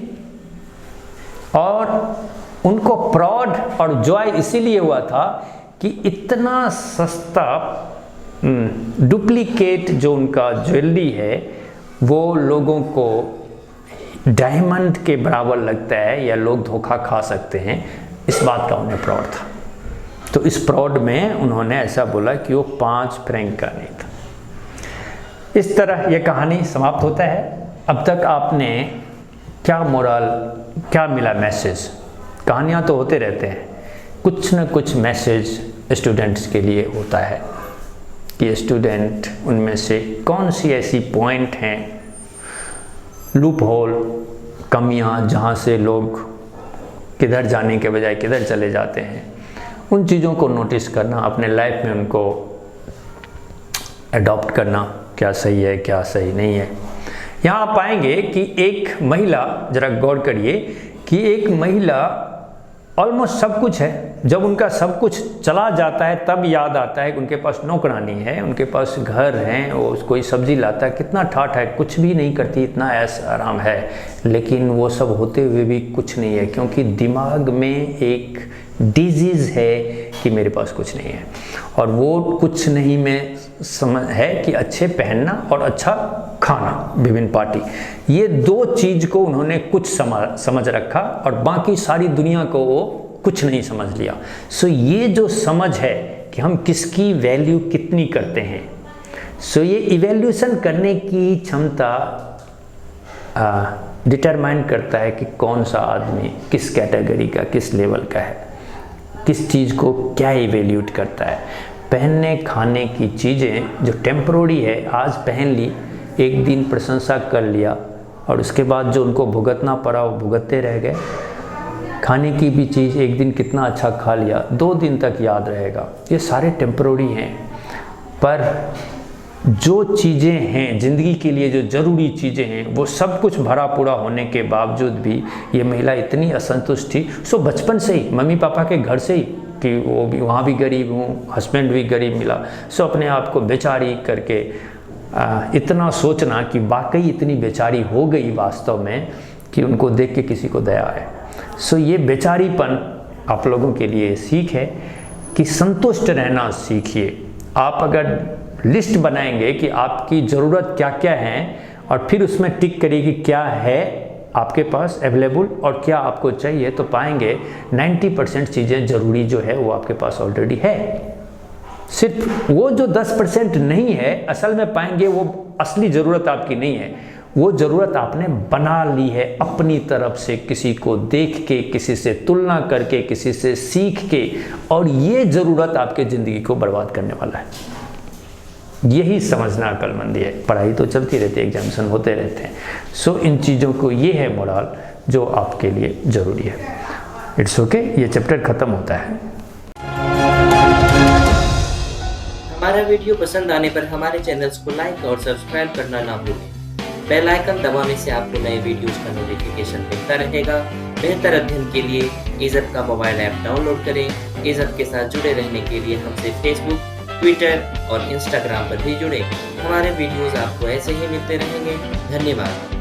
और उनको प्राउड और जॉय इसीलिए हुआ था कि इतना सस्ता डुप्लीकेट जो उनका ज्वेलरी है वो लोगों को डायमंड के बराबर लगता है या लोग धोखा खा सकते हैं, इस बात का उन्हें प्राउड था। तो इस प्राउड में उन्होंने ऐसा बोला कि वो 5 फ्रैंक का नहीं था। इस तरह ये कहानी समाप्त होता है। अब तक आपने क्या मोरल, क्या मिला मैसेज? कहानियाँ तो होते रहते हैं, कुछ न कुछ मैसेज स्टूडेंट्स के लिए होता है कि स्टूडेंट उनमें से कौन सी ऐसी पॉइंट हैं, लूप होल, कमियां, जहाँ से लोग किधर जाने के बजाय किधर चले जाते हैं, उन चीज़ों को नोटिस करना, अपने लाइफ में उनको एडॉप्ट करना, क्या सही है क्या सही नहीं है। यहाँ आप पाएंगे कि एक महिला, जरा गौर करिए कि एक महिला ऑलमोस्ट सब कुछ है, जब उनका सब कुछ चला जाता है तब याद आता है कि उनके पास नौकरानी है, उनके पास घर है, वो कोई सब्जी लाता है, कितना ठाठ है, कुछ भी नहीं करती, इतना ऐश आराम है, लेकिन वो सब होते हुए भी कुछ नहीं है, क्योंकि दिमाग में एक डिजीज़ है कि मेरे पास कुछ नहीं है। और वो कुछ नहीं में समझ है कि अच्छे पहनना और अच्छा खाना, विभिन्न पार्टी, ये 2 चीज़ को उन्होंने कुछ समझ रखा और बाकी सारी दुनिया को वो कुछ नहीं समझ लिया। सो ये जो समझ है कि हम किसकी वैल्यू कितनी करते हैं, सो ये इवैल्यूएशन करने की क्षमता डिटरमाइन करता है कि कौन सा आदमी किस कैटेगरी का, किस लेवल का है, किस चीज़ को क्या इवैल्यूएट करता है। पहनने खाने की चीज़ें जो टेम्परोरी है, आज पहन ली, एक दिन प्रशंसा कर लिया और उसके बाद जो उनको भुगतना पड़ा वो भुगतते रह गए। खाने की भी चीज़ एक दिन कितना अच्छा खा लिया, 2 दिन तक याद रहेगा, ये सारे टेम्परोरी हैं। पर जो चीज़ें हैं ज़िंदगी के लिए, जो ज़रूरी चीज़ें हैं, वो सब कुछ भरा पूरा होने के बावजूद भी ये महिला इतनी असंतुष्ट थी। सो बचपन से ही, मम्मी पापा के घर से ही, कि वो भी, वहाँ भी गरीब हूँ, हस्बैंड भी गरीब मिला, सो अपने आप को बेचारी करके इतना सोचना कि वाकई इतनी बेचारी हो गई वास्तव में कि उनको देख के किसी को दया आए। सो ये बेचारीपन आप लोगों के लिए सीख है कि संतुष्ट रहना सीखिए। आप अगर लिस्ट बनाएंगे कि आपकी ज़रूरत क्या क्या है और फिर उसमें टिक करिए कि क्या है आपके पास अवेलेबल और क्या आपको चाहिए, तो पाएंगे 90% चीज़ें ज़रूरी जो है वो आपके पास ऑलरेडी है। सिर्फ वो जो 10% नहीं है असल में पाएंगे वो असली ज़रूरत आपकी नहीं है, वो ज़रूरत आपने बना ली है अपनी तरफ से, किसी को देख के, किसी से तुलना करके, किसी से सीख के, और ये ज़रूरत आपके ज़िंदगी को बर्बाद करने वाला है। यही समझना अक्लमंदी है। पढ़ाई तो चलती रहती है, एग्जामिनेशन होते रहते हैं। सो इन चीज़ों को, ये है मोरल जो आपके लिए ज़रूरी है। इट्स ओके, ये चैप्टर ख़त्म होता है। हमारा वीडियो पसंद आने पर हमारे चैनल्स को लाइक और सब्सक्राइब करना ना भूलें। बेल आइकन दबाने से आपको नए वीडियोस का नोटिफिकेशन मिलता रहेगा। बेहतर अध्ययन के लिए इज़्ज़त का मोबाइल ऐप डाउनलोड करें। इज़्ज़त के साथ जुड़े रहने के लिए हमसे फेसबुक, ट्विटर और इंस्टाग्राम पर भी जुड़ें। हमारे वीडियोस आपको ऐसे ही मिलते रहेंगे। धन्यवाद।